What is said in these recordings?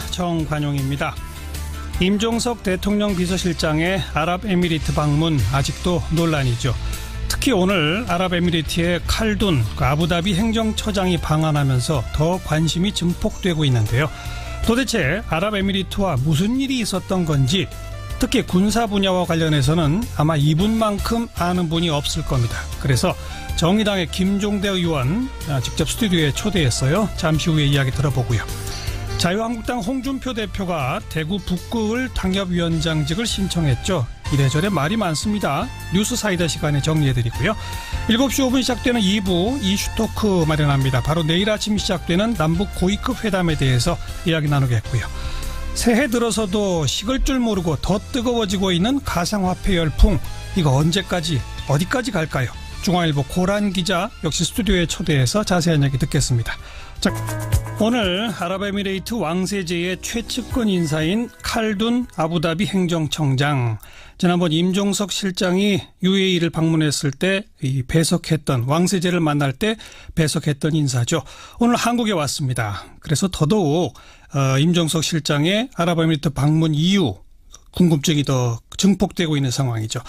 정관용입니다. 임종석 대통령 비서실장의 아랍에미리트 방문 아직도 논란이죠. 특히 오늘 아랍에미리트의 칼둔 아부다비 행정처장이 방한하면서 더 관심이 증폭되고 있는데요. 도대체 아랍에미리트와 무슨 일이 있었던 건지, 특히 군사 분야와 관련해서는 아마 이분만큼 아는 분이 없을 겁니다. 그래서 정의당의 김종대 의원 직접 스튜디오에 초대했어요. 잠시 후에 이야기 들어보고요. 자유한국당 홍준표 대표가 대구 북구을 당협위원장직을 신청했죠. 이래저래 말이 많습니다. 뉴스 사이다 시간에 정리해드리고요. 7시 5분 시작되는 2부 이슈 토크 마련합니다. 바로 내일 아침 시작되는 남북 고위급 회담에 대해서 이야기 나누겠고요. 새해 들어서도 식을 줄 모르고 더 뜨거워지고 있는 가상화폐 열풍, 이거 언제까지 어디까지 갈까요? 중앙일보 고란 기자 역시 스튜디오에 초대해서 자세한 이야기 듣겠습니다. 자, 오늘 아랍에미레이트 왕세제의 최측근 인사인 칼둔 아부다비 행정청장, 지난번 임종석 실장이 UAE를 방문했을 때 배석했던, 왕세제를 만날 때 배석했던 인사죠. 오늘 한국에 왔습니다. 그래서 더더욱 임종석 실장의 아랍에미리트 방문 이유 궁금증이 더 증폭되고 있는 상황이죠.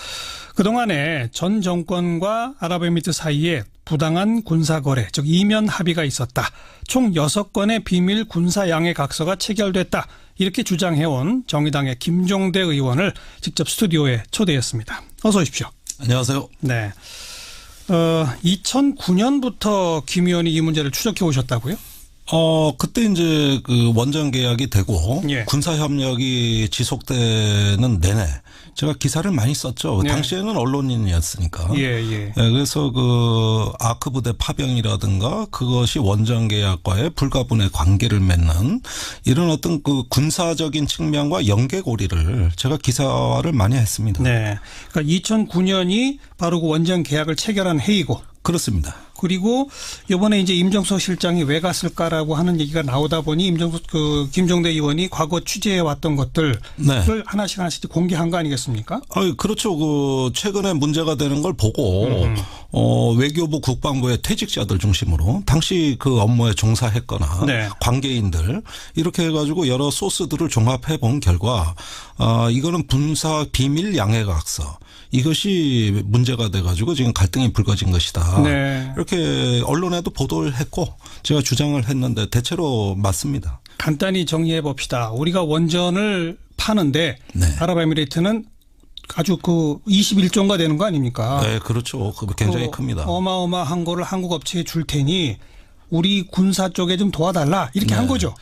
그동안에 전 정권과 아랍에미리트 사이에 부당한 군사거래, 즉 이면 합의가 있었다. 총 6건의 비밀 군사 양해 각서가 체결됐다. 이렇게 주장해온 정의당의 김종대 의원을 직접 스튜디오에 초대했습니다. 어서 오십시오. 안녕하세요. 네. 2009년부터 김 의원이 이 문제를 추적해 오셨다고요? 그때 이제 그 원전 계약이 되고 예. 군사 협력이 지속되는 내내 제가 기사를 많이 썼죠. 예. 당시에는 언론인이었으니까. 예. 그래서 그 아크 부대 파병이라든가 그것이 원전 계약과의 불가분의 관계를 맺는 이런 어떤 그 군사적인 측면과 연계고리를 제가 기사화를 많이 했습니다. 네. 그러니까 2009년이 바로 그 원전 계약을 체결한 해이고. 그렇습니다. 그리고 이번에 이제 임종석 실장이 왜 갔을까라고 하는 얘기가 나오다 보니 김종대 의원이 과거 취재해 왔던 것들을 하나씩 공개한 거 아니겠습니까? 그렇죠. 그 최근에 문제가 되는 걸 보고 외교부 국방부의 퇴직자들 중심으로 당시 그 업무에 종사했거나 관계인들 이렇게 해가지고 여러 소스들을 종합해 본 결과 이거는 군사 비밀 양해각서, 이것이 문제가 돼가지고 지금 갈등이 불거진 것이다. 이렇게 언론에도 보도를 했고 제가 주장을 했는데 대체로 맞습니다. 간단히 정리해 봅시다. 우리가 원전을 파는데 아랍에미리트는 아주 그 21조가 되는 거 아닙니까? 네, 그렇죠. 굉장히 큽니다. 어마어마한 거를 한국 업체에 줄 테니 우리 군사 쪽에 좀 도와달라, 이렇게 한 거죠.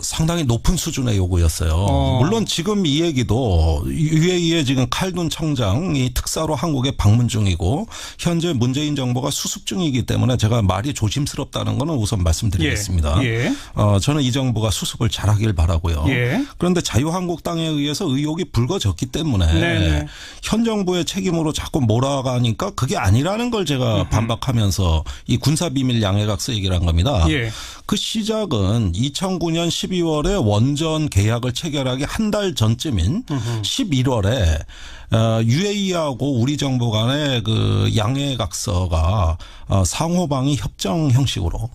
상당히 높은 수준의 요구였어요. 물론 지금 이 얘기도 UAE의 지금 칼둔 청장이 특사로 한국에 방문 중이고 현재 문재인 정부가 수습 중이기 때문에 제가 말이 조심스럽다는 거는 우선 말씀드리겠습니다. 저는 이 정부가 수습을 잘하길 바라고요. 그런데 자유한국당에 의해서 의혹이 불거졌기 때문에 현 정부의 책임으로 자꾸 몰아가니까 그게 아니라는 걸 제가 반박하면서 이 군사비밀 양해각서 얘기를 한 겁니다. 그 시작은 2009년 12월에 원전 계약을 체결하기 한 달 전쯤인 11월에 UAE하고 우리 정부 간의 그 양해각서가 상호방위 협정 형식으로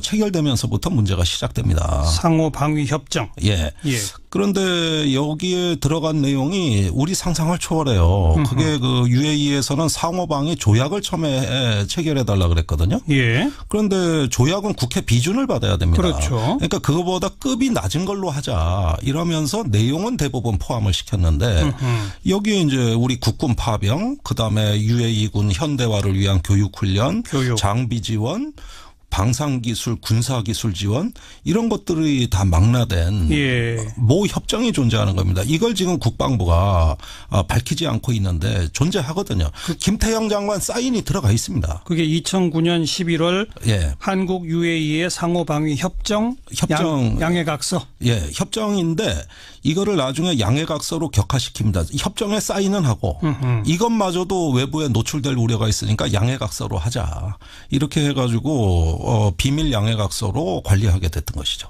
체결되면서부터 문제가 시작됩니다. 상호방위 협정. 그런데 여기에 들어간 내용이 우리 상상을 초월해요. 그게 그 UAE에서는 상호방위 조약을 처음에 체결해달라 그랬거든요. 그런데 조약은 국회 비준을 받아야 됩니다. 그렇죠. 그러니까 그거보다 급이 낮은 걸로 하자 이러면서 내용은 대부분 포함을 시켰는데 여기에 이제 우리 국군 파병, 그다음에 UAE군 현대화를 위한 교육훈련, 장비 지원, 방산기술, 군사기술 지원, 이런 것들이 다 망라된 모 협정이 존재하는 겁니다. 이걸 지금 국방부가 밝히지 않고 있는데 존재하거든요. 김태형 장관 사인이 들어가 있습니다. 그게 2009년 11월 한국 UAE의 상호방위 협정 양해각서. 협정인데 이거를 나중에 양해각서로 격화시킵니다. 협정에 사인은 하고 이것마저도 외부에 노출될 우려가 있으니까 양해각서로 하자. 이렇게 해가지고 비밀 양해각서로 관리하게 됐던 것이죠.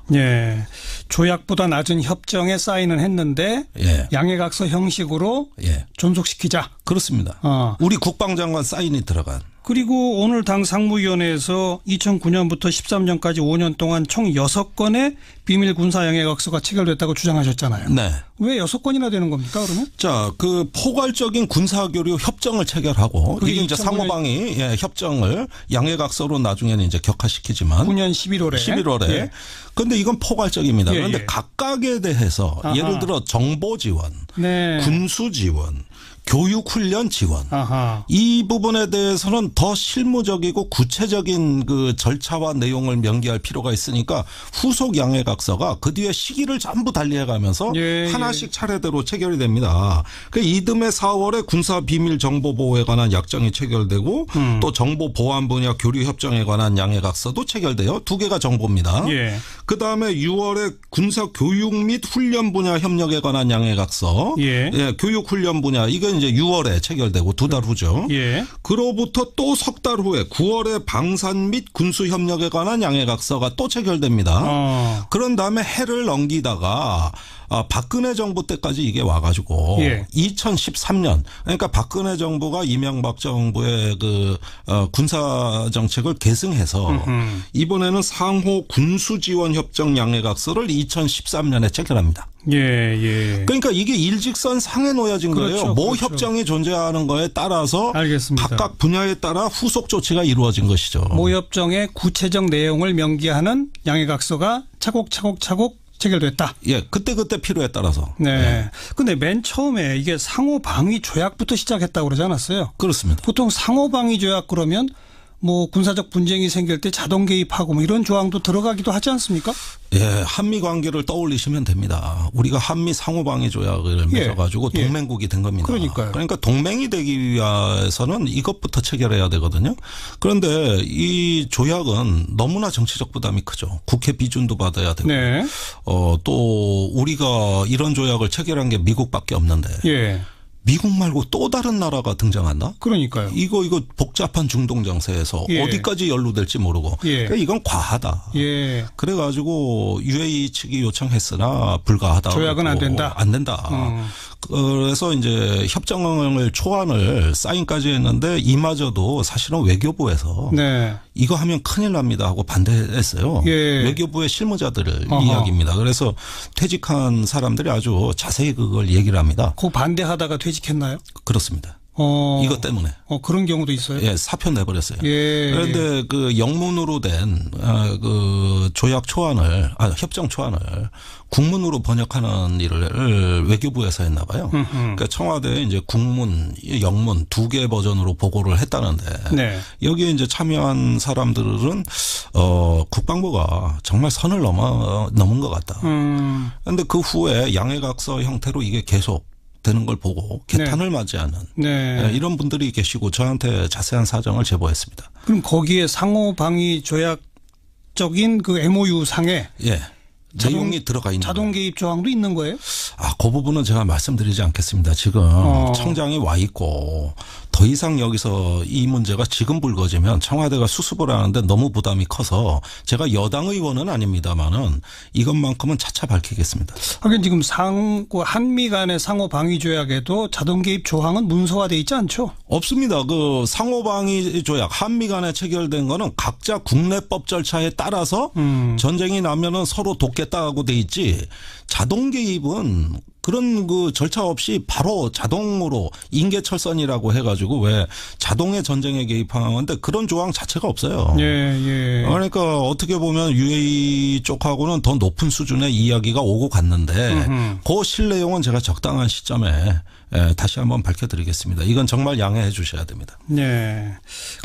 조약보다 낮은 협정에 사인을 했는데 양해각서 형식으로 존속시키자. 그렇습니다. 우리 국방장관 사인이 들어간. 그리고 오늘 당 상무위원회에서 2009년부터 13년까지 5년 동안 총 6건의 비밀 군사 양해각서가 체결됐다고 주장하셨잖아요. 네. 왜 6건이나 되는 겁니까, 그러면? 자, 그 포괄적인 군사교류 협정을 체결하고 그게 이게 이제 2009년 상호방이 협정을 양해각서로 나중에는 이제 격화시키지만 9년 11월에. 11월에. 예. 그런데 이건 포괄적입니다. 예, 그런데 예. 각각에 대해서 아하. 예를 들어 정보 지원, 네. 군수 지원, 교육훈련 지원. 아하. 이 부분에 대해서는 더 실무적이고 구체적인 그 절차와 내용을 명기할 필요가 있으니까 후속 양해각서가 그 뒤에 시기를 전부 달리해가면서 예, 하나씩 차례대로 체결이 됩니다. 그 이듬해 4월에 군사 비밀 정보 보호에 관한 약정이 체결되고 또 정보 보안 분야 교류 협정에 관한 양해각서도 체결돼요. 두 개가 정보입니다. 예. 그 다음에 6월에 군사 교육 및 훈련 분야 협력에 관한 양해각서, 예. 교육 훈련 분야 이건 이제 6월에 체결되고 두 달 후죠. 예. 그로부터 또 석 달 후에 9월에 방산 및 군수 협력에 관한 양해각서가 또 체결됩니다. 그런 다음에 해를 넘기다가 박근혜 정부 때까지 이게 와가지고 예. 2013년 그러니까 박근혜 정부가 이명박 정부의 그 군사 정책을 계승해서 이번에는 상호 군수 지원 협정 양해각서를 2013년에 체결합니다. 예, 예. 그러니까 이게 일직선 상에 놓여진 그렇죠, 거예요. 모 그렇죠. 협정이 존재하는 거에 따라서 알겠습니다. 각각 분야에 따라 후속 조치가 이루어진 것이죠. 모 협정의 구체적 내용을 명기하는 양해각서가 차곡차곡 체결됐다. 예, 그때 필요에 따라서. 네. 근데 맨 처음에 이게 상호방위 조약부터 시작했다고 그러지 않았어요? 그렇습니다. 보통 상호방위 조약 그러면 뭐 군사적 분쟁이 생길 때 자동 개입하고 뭐 이런 조항도 들어가기도 하지 않습니까? 예, 한미 관계를 떠올리시면 됩니다. 우리가 한미 상호방위 조약을 맺어가지고 예. 동맹국이 된 겁니다. 그러니까요. 그러니까 동맹이 되기 위해서는 이것부터 체결해야 되거든요. 그런데 이 조약은 너무나 정치적 부담이 크죠. 국회 비준도 받아야 되고. 네. 또 우리가 이런 조약을 체결한 게 미국밖에 없는데. 예. 미국 말고 또 다른 나라가 등장한다? 그러니까요. 이거 복잡한 중동 정세에서 예. 어디까지 연루될지 모르고 예. 그러니까 이건 과하다. 예. 그래가지고 UAE 측이 요청했으나 불가하다. 조약은 안 된다. 안 된다. 그래서 이제 협정을 초안을 사인까지 했는데 이마저도 사실은 외교부에서 네. 이거 하면 큰일 납니다 하고 반대했어요. 예. 외교부의 실무자들을 어허. 이야기입니다. 그래서 퇴직한 사람들이 아주 자세히 그걸 얘기를 합니다. 그 반대하다가 퇴직했나요? 그렇습니다. 이것 때문에. 그런 경우도 있어요. 예, 사표 내버렸어요. 예. 그런데 그 영문으로 된 그 조약 초안을, 협정 초안을 국문으로 번역하는 일을 외교부에서 했나 봐요. 그러니까 청와대에 이제 국문, 영문 두 개 버전으로 보고를 했다는데 네. 여기에 이제 참여한 사람들은 국방부가 정말 선을 넘은 것 같다. 그런데 그 후에 양해각서 형태로 이게 계속 되는 걸 보고 개탄을 맞지 않는 네. 이런 분들이 계시고 저한테 자세한 사정을 제보했습니다. 그럼 거기에 상호방위 조약적인 그 MOU 상에 예. 내용이 들어가 있는 자동 거예요. 개입 조항도 있는 거예요? 그 부분은 제가 말씀드리지 않겠습니다. 지금 청장이 와 있고 더 이상 여기서 이 문제가 지금 불거지면 청와대가 수습을 하는데 너무 부담이 커서 제가 여당 의원은 아닙니다만은 이것만큼은 차차 밝히겠습니다. 하긴 지금 한미 간의 상호 방위 조약에도 자동 개입 조항은 문서화돼 있지 않죠? 없습니다. 그 상호방위 조약 한미 간에 체결된 거는 각자 국내법 절차에 따라서 전쟁이 나면은 서로 돕겠다고 돼 있지 자동 개입은 그런 그 절차 없이 바로 자동으로 인계철선이라고 해가지고 왜 자동의 전쟁에 개입하는 건데 그런 조항 자체가 없어요. 예, 예. 그러니까 어떻게 보면 UAE 쪽하고는 더 높은 수준의 이야기가 오고 갔는데 그 실내용은 제가 적당한 시점에 다시 한번 밝혀드리겠습니다. 이건 정말 양해해 주셔야 됩니다. 네.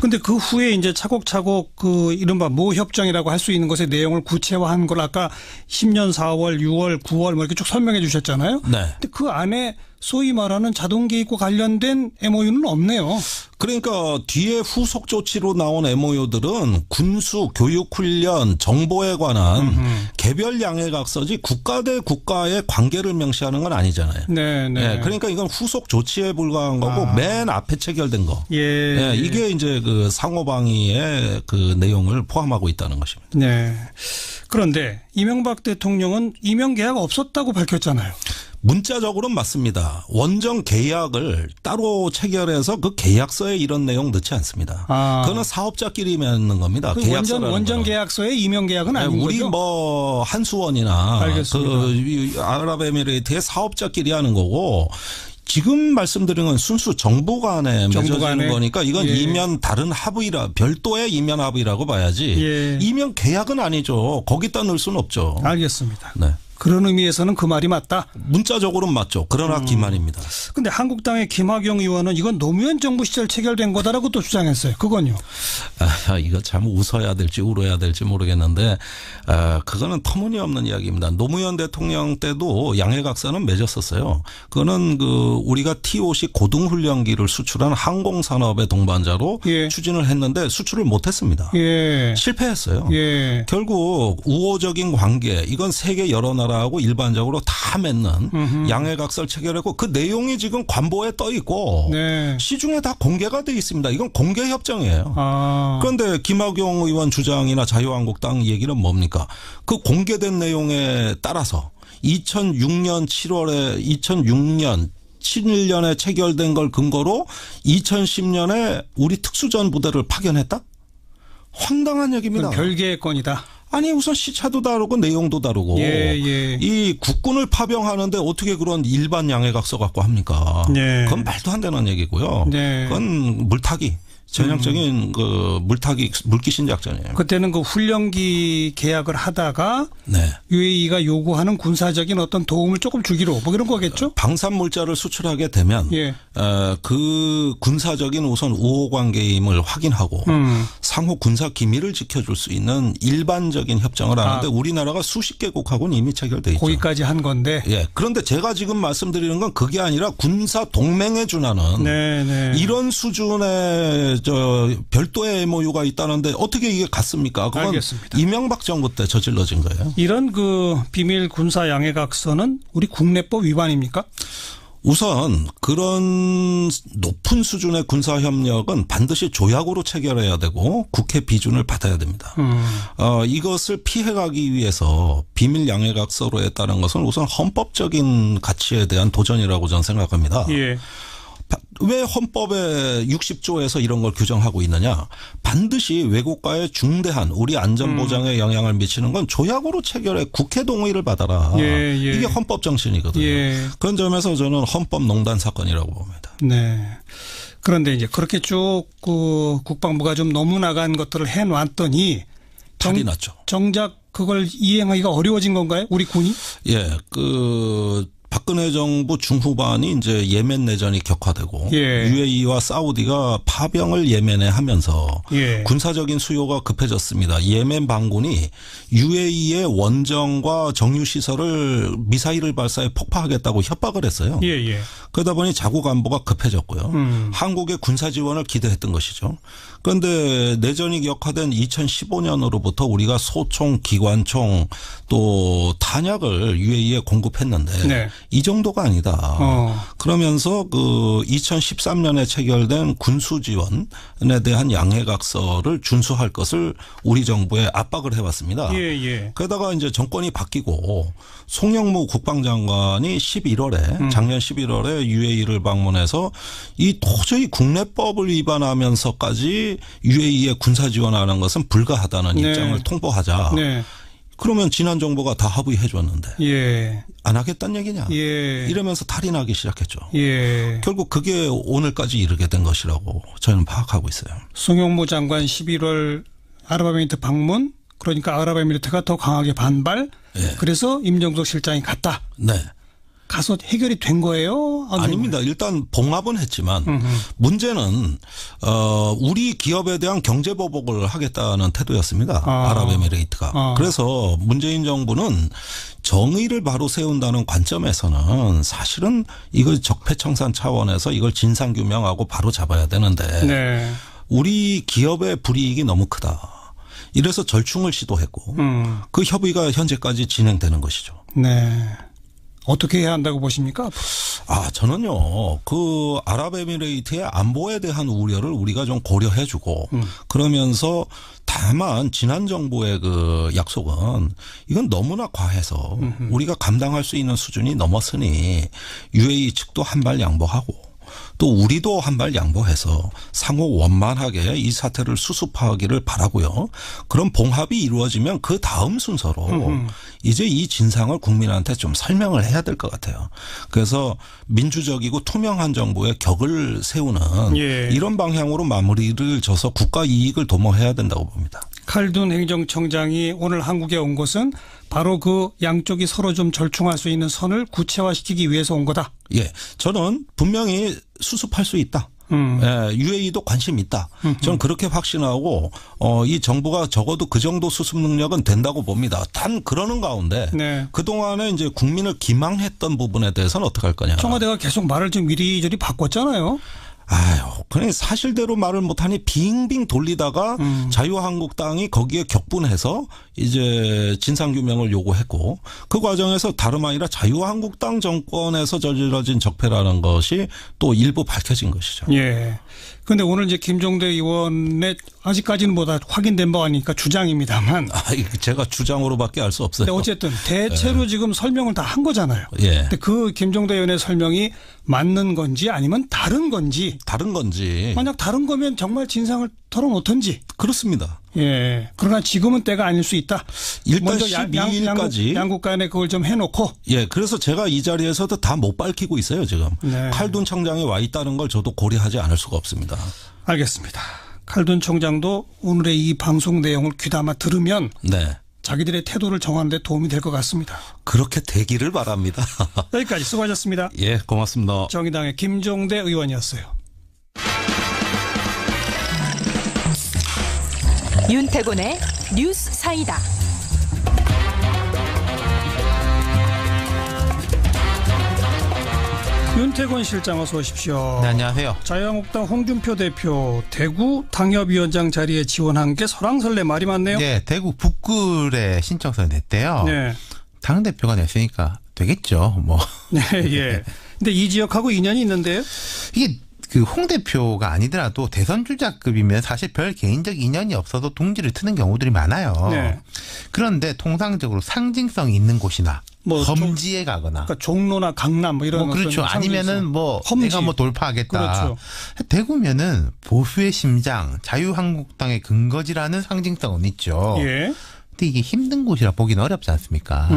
근데 그 후에 이제 차곡차곡 그 이른바 모 협정이라고 할 수 있는 것의 내용을 구체화한 걸 아까 10년 4월, 6월, 9월 뭐 이렇게 쭉 설명해 주셨잖아요. 네. 근데 그 안에 소위 말하는 자동 개입과 관련된 MOU는 없네요. 그러니까 뒤에 후속 조치로 나온 MOU들은 군수, 교육훈련, 정보에 관한 개별 양해각서지 국가 대 국가의 관계를 명시하는 건 아니잖아요. 네, 네. 네, 그러니까 이건 후속 조치에 불과한 거고 맨 앞에 체결된 거. 예. 이게 이제 그 상호방위의 그 내용을 포함하고 있다는 것입니다. 네. 그런데 이명박 대통령은 임용 계약 없었다고 밝혔잖아요. 문자적으로는 맞습니다. 원정 계약을 따로 체결해서 그 계약서에 이런 내용 넣지 않습니다. 그거는 사업자끼리 맺는 겁니다. 그 원정 계약서에 이명 계약은 아닌 우리 거죠? 뭐 한수원이나 그 아랍에미레이트의 사업자끼리 하는 거고 지금 말씀드린 건 순수 정부 간에 맺어지는 거니까 이건 이면 다른 합의라 별도의 이면 합의라고 봐야지 이면 계약은 아니죠. 거기다 넣을 수는 없죠. 알겠습니다. 네. 그런 의미에서는 그 말이 맞다. 문자적으로는 맞죠. 그러나 기만입니다. 그런데 한국당의 김학용 의원은 이건 노무현 정부 시절 체결된 거다라고 또 주장했어요. 그건요. 이거 참 웃어야 될지 울어야 될지 모르겠는데 그거는 터무니없는 이야기입니다. 노무현 대통령 때도 양해각서는 맺었었어요. 그거는 그 우리가 T-50 고등훈련기를 수출한 항공산업의 동반자로 추진을 했는데 수출을 못했습니다. 실패했어요. 결국 우호적인 관계 이건 세계 여러 나라하고 일반적으로 다 맺는 양해각서를 체결했고 그 내용이 지금 관보에 떠 있고 시중에 다 공개가 돼 있습니다. 이건 공개협정이에요. 그런데 김학용 의원 주장이나 자유한국당 얘기는 뭡니까? 그 공개된 내용에 따라서 2006년 7년에 체결된 걸 근거로 2010년에 우리 특수전 부대를 파견했다? 황당한 얘기입니다. 별개의 건이다. 아니 우선 시차도 다르고 내용도 다르고 이 국군을 파병하는데 어떻게 그런 일반 양해각서 갖고 합니까? 그건 말도 안 되는 얘기고요. 그건 물타기. 전형적인 그 물귀신 작전이에요. 그때는 그 훈련기 계약을 하다가 UAE가 요구하는 군사적인 어떤 도움을 조금 주기로 뭐 이런 거겠죠? 방산 물자를 수출하게 되면 그 군사적인 우선 우호 관계임을 확인하고 상호 군사 기밀을 지켜줄 수 있는 일반적인 협정을 하는데 우리나라가 수십 개국하고는 이미 체결돼 있죠. 거기까지 한 건데. 그런데 제가 지금 말씀드리는 건 그게 아니라 군사 동맹에 준하는 이런 수준의 별도의 MOU가 있다는데 어떻게 이게 같습니까? 그건 알겠습니다. 이명박 정부 때 저질러진 거예요. 이런 그 비밀 군사 양해각서는 우리 국내법 위반입니까? 우선 그런 높은 수준의 군사협력은 반드시 조약으로 체결해야 되고 국회 비준을 받아야 됩니다. 이것을 피해가기 위해서 비밀 양해각서로 했다는 것은 우선 헌법적인 가치에 대한 도전이라고 저는 생각합니다. 왜 헌법의 60조에서 이런 걸 규정하고 있느냐. 반드시 외국과의 중대한 우리 안전보장에 영향을 미치는 건 조약으로 체결해 국회 동의를 받아라. 이게 헌법 정신이거든요. 그런 점에서 저는 헌법농단 사건이라고 봅니다. 그런데 이제 그렇게 쭉 그 국방부가 좀 너무 나간 것들을 해놨더니 탈이 났죠. 정작 그걸 이행하기가 어려워진 건가요? 우리 군이? 박근혜 정부 중후반이 이제 예멘 내전이 격화되고 UAE와 사우디가 파병을 예멘에 하면서 군사적인 수요가 급해졌습니다. 예멘 반군이 UAE의 원정과 정유 시설을 미사일을 발사해 폭파하겠다고 협박을 했어요. 그러다 보니 자국 안보가 급해졌고요. 한국의 군사 지원을 기대했던 것이죠. 그런데 내전이 격화된 2015년으로부터 우리가 소총, 기관총 또 탄약을 UAE에 공급했는데 이 정도가 아니다. 그러면서 그 2013년에 체결된 군수 지원에 대한 양해각서를 준수할 것을 우리 정부에 압박을 해왔습니다. 그러다가 이제 정권이 바뀌고 송영무 국방장관이 11월에 작년 11월에 UAE를 방문해서 이 도저히 국내법을 위반하면서까지 UAE에 군사 지원하는 것은 불가하다는 입장을 통보하자. 그러면 지난 정부가 다 합의해 줬는데 안 하겠다는 얘기냐. 이러면서 탈이 나기 시작했죠. 결국 그게 오늘까지 이르게 된 것이라고 저는 파악하고 있어요. 송영무 장관 11월 아랍에미리트 방문, 그러니까 아랍에미리트가 더 강하게 반발. 그래서 임종석 실장이 갔다. 가서 해결이 된 거예요? 아닙니다. 일단 봉합은 했지만 문제는 우리 기업에 대한 경제 보복을 하겠다는 태도였습니다. 아랍에미레이트가. 그래서 문재인 정부는 정의를 바로 세운다는 관점에서는 사실은 이걸 적폐청산 차원에서 이걸 진상규명하고 바로 잡아야 되는데 우리 기업의 불이익이 너무 크다. 이래서 절충을 시도했고 그 협의가 현재까지 진행되는 것이죠. 어떻게 해야 한다고 보십니까? 저는요, 그 아랍에미레이트의 안보에 대한 우려를 우리가 좀 고려해주고, 그러면서 다만 지난 정부의 그 약속은 이건 너무나 과해서 우리가 감당할 수 있는 수준이 넘었으니 UAE 측도 한 발 양보하고 또 우리도 한 발 양보해서 상호 원만하게 이 사태를 수습하기를 바라고요. 그런 봉합이 이루어지면 그 다음 순서로 이제 이 진상을 국민한테 좀 설명을 해야 될 것 같아요. 그래서 민주적이고 투명한 정부의 격을 세우는 이런 방향으로 마무리를 져서 국가 이익을 도모해야 된다고 봅니다. 칼둔 행정청장이 오늘 한국에 온 것은 바로 그 양쪽이 서로 좀 절충할 수 있는 선을 구체화시키기 위해서 온 거다. 예, 저는 분명히 수습할 수 있다. UAE도 관심 있다. 저는 그렇게 확신하고 이 정부가 적어도 그 정도 수습 능력은 된다고 봅니다. 단 그러는 가운데 그동안에 이제 국민을 기망했던 부분에 대해서는 어떻게 할 거냐. 청와대가 계속 말을 좀 이리저리 바꿨잖아요. 그냥 사실대로 말을 못하니 빙빙 돌리다가 자유한국당이 거기에 격분해서 이제 진상규명을 요구했고 그 과정에서 다름 아니라 자유한국당 정권에서 저질러진 적폐라는 것이 또 일부 밝혀진 것이죠. 예. 그런데 오늘 이제 김종대 의원의 아직까지는 뭐다 확인된 바 아니니까 주장입니다만. 제가 주장으로밖에 알 수 없어요. 근데 어쨌든 대체로 지금 설명을 다 한 거잖아요. 예. 근데 그 김종대 의원의 설명이 맞는 건지 아니면 다른 건지. 다른 건지. 만약 다른 거면 정말 진상을 털어놓던지. 그렇습니다. 예. 그러나 지금은 때가 아닐 수 있다. 일단 먼저 12일까지. 양국 간에 그걸 좀 해놓고. 예. 그래서 제가 이 자리에서도 다 못 밝히고 있어요, 지금. 네. 칼둔 청장이 와 있다는 걸 저도 고려하지 않을 수가 없습니다. 알겠습니다. 칼둔 청장도 오늘의 이 방송 내용을 귀담아 들으면 네. 자기들의 태도를 정하는 데 도움이 될 것 같습니다. 그렇게 되기를 바랍니다. 여기까지 수고하셨습니다. 예, 고맙습니다. 정의당의 김종대 의원이었어요. 윤태곤의 뉴스 사이다. 윤태곤 실장 어서 오십시오. 네, 안녕하세요. 자유한국당 홍준표 대표 대구 당협위원장 자리에 지원한 게 설왕설래 말이 많네요. 네, 대구 북구에 신청서를 냈대요. 네. 당대표가 냈으니까 되겠죠. 뭐. 네, 예. 근데 이 지역하고 인연이 있는데요? 이게 그 홍 대표가 아니더라도 대선 주자급이면 사실 별 개인적 인연이 없어도 둥지를 트는 경우들이 많아요. 네. 그런데 통상적으로 상징성이 있는 곳이나 뭐 험지에 가거나 그러니까 종로나 강남 뭐 이런 그렇죠. 아니면은 뭐 험지. 내가 뭐 돌파하겠다. 그렇죠. 대구면은 보수의 심장, 자유한국당의 근거지라는 상징성은 있죠. 예. 근데 이게 힘든 곳이라 보기는 어렵지 않습니까?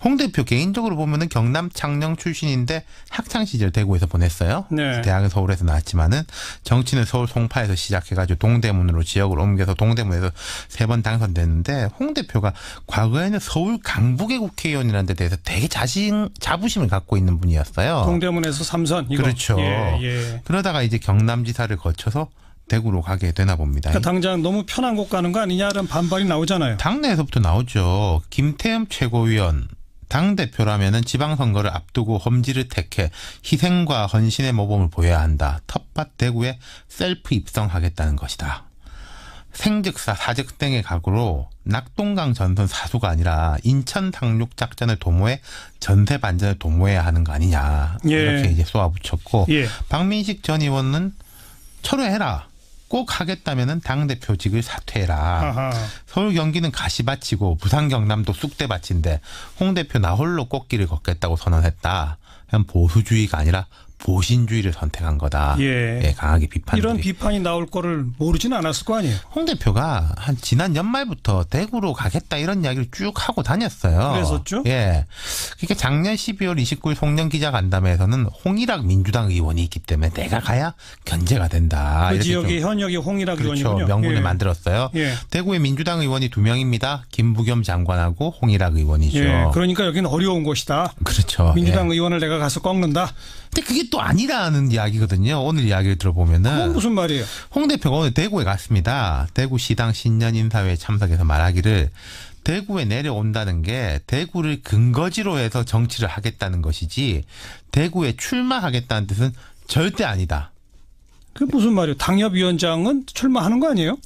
홍 대표 개인적으로 보면은 경남 창녕 출신인데 학창 시절 대구에서 보냈어요. 네. 대학은 서울에서 나왔지만은 정치는 서울 송파에서 시작해가지고 동대문으로 지역을 옮겨서 동대문에서 3번 당선됐는데 홍 대표가 과거에는 서울 강북의 국회의원이라는 데 대해서 되게 자부심을 갖고 있는 분이었어요. 동대문에서 3선 이거. 그렇죠. 예. 그러다가 이제 경남지사를 거쳐서 대구로 가게 되나 봅니다. 그러니까 당장 너무 편한 곳 가는 거 아니냐는 반발이 나오잖아요. 당내에서부터 나오죠. 김태흠 최고위원. 당대표라면은 지방선거를 앞두고 험지를 택해 희생과 헌신의 모범을 보여야 한다. 텃밭 대구에 셀프 입성하겠다는 것이다. 생즉사 사즉 등의 각오로 낙동강 전선 사수가 아니라 인천 상륙 작전을 도모해 전세 반전을 도모해야 하는 거 아니냐. 예. 이렇게 이제 쏘아붙였고 예. 박민식 전 의원은 철회해라. 꼭 하겠다면은 당대표직을 사퇴해라. 아하. 서울 경기는 가시밭이고 부산 경남도 쑥대밭인데 홍 대표 나 홀로 꽃길을 걷겠다고 선언했다. 그냥 보수주의가 아니라 보신주의를 선택한 거다. 예. 강하게 비판들이. 이런 비판이 나올 거를 모르지는 않았을 거 아니에요. 홍 대표가 한 지난 연말부터 대구로 가겠다 이런 이야기를 쭉 하고 다녔어요. 그랬었죠? 예. 그러니까 작년 12월 29일 송년 기자간담회에서는 홍일학 민주당 의원이 있기 때문에 내가 가야 견제가 된다. 그 이렇게 지역의 좀 현역이 홍일학 그렇죠. 의원이군요. 명분을 예. 만들었어요. 예. 대구에 민주당 의원이 2명입니다. 김부겸 장관하고 홍일학 의원이죠. 예. 그러니까 여기는 어려운 곳이다. 그렇죠. 민주당 예. 의원을 내가 가서 꺾는다. 근데 그게 또 아니라는 이야기거든요. 오늘 이야기를 그건 들어보면은 무슨 말이에요? 홍 대표가 오늘 대구에 갔습니다. 대구시당 신년인사회에 참석해서 말하기를 대구에 내려온다는 게 대구를 근거지로 해서 정치를 하겠다는 것이지 대구에 출마하겠다는 뜻은 절대 아니다. 그게 무슨 말이에요? 당협위원장은 출마하는 거 아니에요?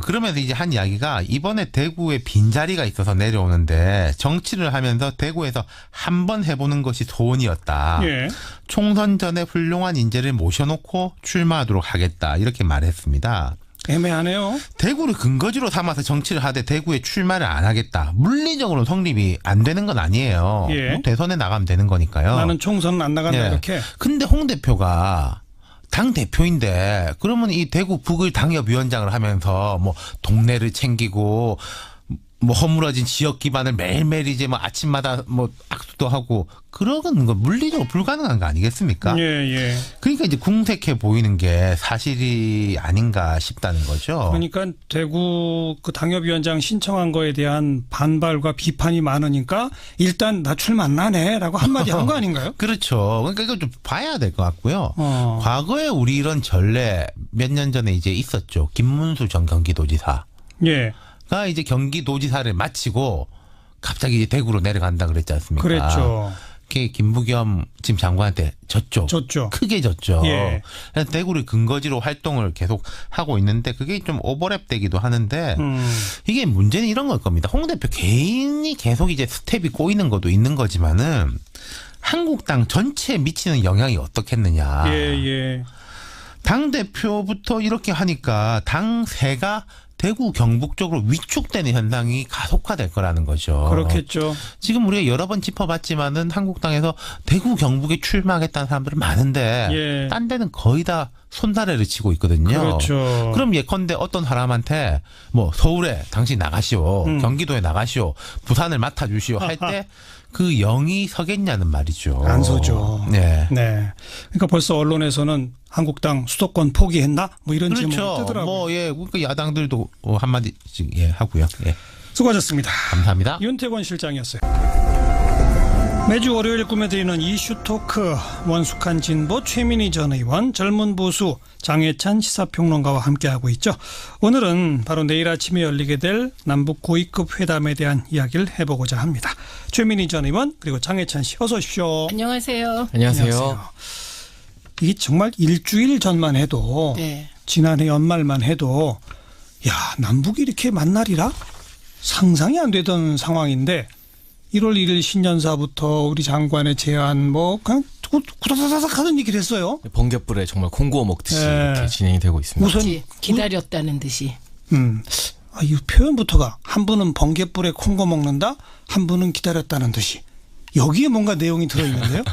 그러면서 이제 한 이야기가 이번에 대구에 빈자리가 있어서 내려오는데 정치를 하면서 대구에서 한번 해보는 것이 소원이었다. 예. 총선 전에 훌륭한 인재를 모셔놓고 출마하도록 하겠다. 이렇게 말했습니다. 애매하네요. 대구를 근거지로 삼아서 정치를 하되 대구에 출마를 안 하겠다. 물리적으로 성립이 안 되는 건 아니에요. 예. 뭐 대선에 나가면 되는 거니까요. 나는 총선 안 나간다 예. 이렇게. 근데 홍 대표가 당 대표인데 그러면 이 대구 북을 당협위원장을 하면서 뭐 동네를 챙기고 뭐 허물어진 지역 기반을 매일매일 이제 뭐 아침마다 뭐 악수도 하고 그러는 건 물리적으로 불가능한 거 아니겠습니까? 예. 그러니까 이제 궁색해 보이는 게 사실이 아닌가 싶다는 거죠. 그러니까 대구 그 당협위원장 신청한 거에 대한 반발과 비판이 많으니까 일단 나 출마 안 나네라고 한마디 한 거 아닌가요? 그렇죠. 그러니까 이거 좀 봐야 될 것 같고요. 어. 과거에 우리 이런 전례 몇 년 전에 이제 있었죠. 김문수 전 경기도지사. 예. 가 이제 경기도지사를 마치고 갑자기 이제 대구로 내려간다 그랬지 않습니까? 그랬죠. 그게 김부겸 지금 장관한테 졌죠. 크게 졌죠. 예. 그래서 대구를 근거지로 활동을 계속 하고 있는데 그게 좀 오버랩되기도 하는데 이게 문제는 이런 걸 겁니다. 홍 대표 개인이 계속 이제 스텝이 꼬이는 것도 있는 거지만은 한국당 전체에 미치는 영향이 어떻겠느냐. 예. 당 대표부터 이렇게 하니까 당세가 대구 경북 쪽으로 위축되는 현상이 가속화될 거라는 거죠. 그렇겠죠. 지금 우리가 여러 번 짚어봤지만은 한국당에서 대구 경북에 출마하겠다는 사람들은 많은데 예. 딴 데는 거의 다 손사래를 치고 있거든요. 그렇죠. 그럼 예컨대 어떤 사람한테 뭐 서울에 당신 나가시오, 경기도에 나가시오, 부산을 맡아주시오 할 때 그 영이 서겠냐는 말이죠. 안 서죠. 네. 그러니까 벌써 언론에서는 한국당 수도권 포기했나? 뭐 이런 질문이 그렇죠. 뜨더라고요. 뭐 예, 그러니까 야당들도 한마디씩 예 하고요. 예. 수고하셨습니다. 감사합니다. 윤태권 실장이었어요. 매주 월요일 꾸며드리는 이슈 토크, 원숙한 진보 최민희 전 의원, 젊은 보수 장혜찬 시사평론가와 함께하고 있죠. 오늘은 바로 내일 아침에 열리게 될 남북 고위급 회담에 대한 이야기를 해보고자 합니다. 최민희 전 의원 그리고 장혜찬 씨 어서 오십시오. 안녕하세요. 안녕하세요. 이게 정말 일주일 전만 해도 네. 지난해 연말만 해도 야 남북이 이렇게 만날이라 상상이 안 되던 상황인데 1월 1일 신년사부터 우리 장관의 제안 뭐 그냥 구다다닥 하는 얘기를 했어요. 번갯불에 정말 콩구워 먹듯이 네. 이렇게 진행이 되고 있습니다. 우선 기다렸다는 듯이. 이 표현부터가 한 분은 번갯불에 콩고 먹는다, 한 분은 기다렸다는 듯이. 여기에 뭔가 내용이 들어있는데요.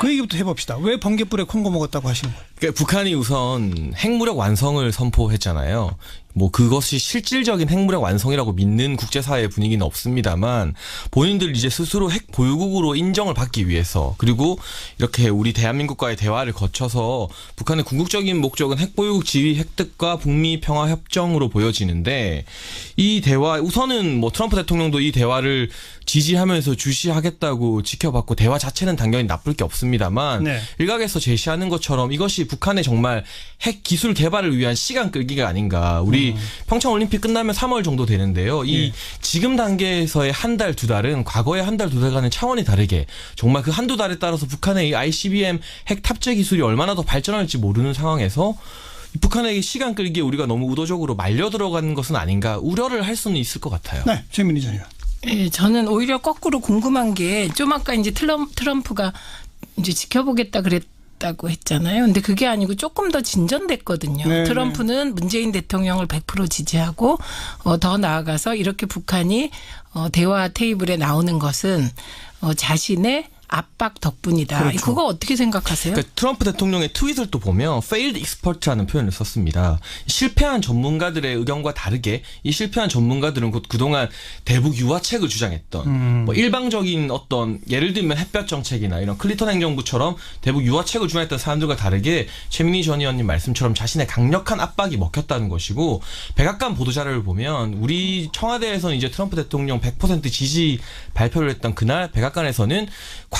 그 얘기부터 해봅시다. 왜 번갯불에 콩고 먹었다고 하시는 거예요? 그러니까 북한이 우선 핵무력 완성을 선포했잖아요. 뭐 그것이 실질적인 핵무력 완성이라고 믿는 국제사회의 분위기는 없습니다만 본인들 이제 스스로 핵 보유국으로 인정을 받기 위해서 그리고 이렇게 우리 대한민국과의 대화를 거쳐서 북한의 궁극적인 목적은 핵 보유국 지위 획득과 북미 평화 협정으로 보여지는데 이 대화 우선은 뭐 트럼프 대통령도 이 대화를 지지하면서 주시하겠다고 지켜봤고 대화 자체는 당연히 나쁠 게 없습니다만 네. 일각에서 제시하는 것처럼 이것이 북한의 정말 핵 기술 개발을 위한 시간 끌기가 아닌가. 우리 평창올림픽 끝나면 3월 정도 되는데요. 이 지금 단계에서의 한 달, 두 달은 과거의 한 달, 두 달과는 차원이 다르게 정말 그 한두 달에 따라서 북한의 이 ICBM 핵 탑재 기술이 얼마나 더 발전할지 모르는 상황에서 북한에게 시간 끌기에 우리가 너무 의도적으로 말려 들어가는 것은 아닌가 우려를 할 수는 있을 것 같아요. 네, 최민희 전 의원. 예, 저는 오히려 거꾸로 궁금한 게 좀 아까 이제 트럼프가 이제 지켜보겠다 그랬다고 했잖아요. 근데 그게 아니고 조금 더 진전됐거든요. 네, 트럼프는 문재인 대통령을 100% 지지하고 더 나아가서 이렇게 북한이 대화 테이블에 나오는 것은 자신의 압박 덕분이다. 그렇죠. 그거 어떻게 생각하세요? 그러니까 트럼프 대통령의 트윗을 또 보면 failed expert라는 표현을 썼습니다. 실패한 전문가들의 의견과 다르게 이 실패한 전문가들은 그동안 대북 유화책을 주장했던 뭐 일방적인 어떤 예를 들면 햇볕 정책이나 이런 클린턴 행정부처럼 대북 유화책을 주장했던 사람들과 다르게 최민희 전 의원님 말씀처럼 자신의 강력한 압박이 먹혔다는 것이고 백악관 보도자료를 보면 우리 청와대에서는 이제 트럼프 대통령 100% 지지 발표를 했던 그날 백악관에서는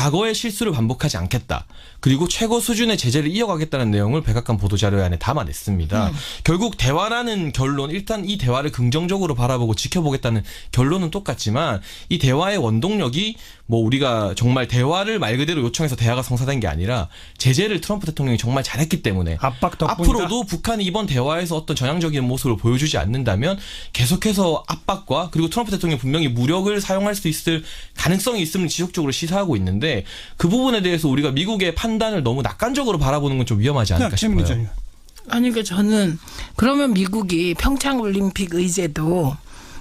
과거의 실수를 반복하지 않겠다. 그리고 최고 수준의 제재를 이어가겠다는 내용을 백악관 보도자료 안에 담아냈습니다. 결국 대화라는 결론, 일단 이 대화를 긍정적으로 바라보고 지켜보겠다는 결론은 똑같지만 이 대화의 원동력이 뭐 우리가 정말 대화를 말 그대로 요청해서 대화가 성사된 게 아니라 제재를 트럼프 대통령이 정말 잘했기 때문에 압박 덕분이다. 앞으로도 북한이 이번 대화에서 어떤 전향적인 모습을 보여주지 않는다면 계속해서 압박과 그리고 트럼프 대통령이 분명히 무력을 사용할 수 있을 가능성이 있음을 지속적으로 시사하고 있는데 그 부분에 대해서 우리가 미국의 판단을 너무 낙관적으로 바라보는 건 좀 위험하지 않을까 싶어요. 아니, 그러니까 저는 그러면 미국이 평창올림픽 의제도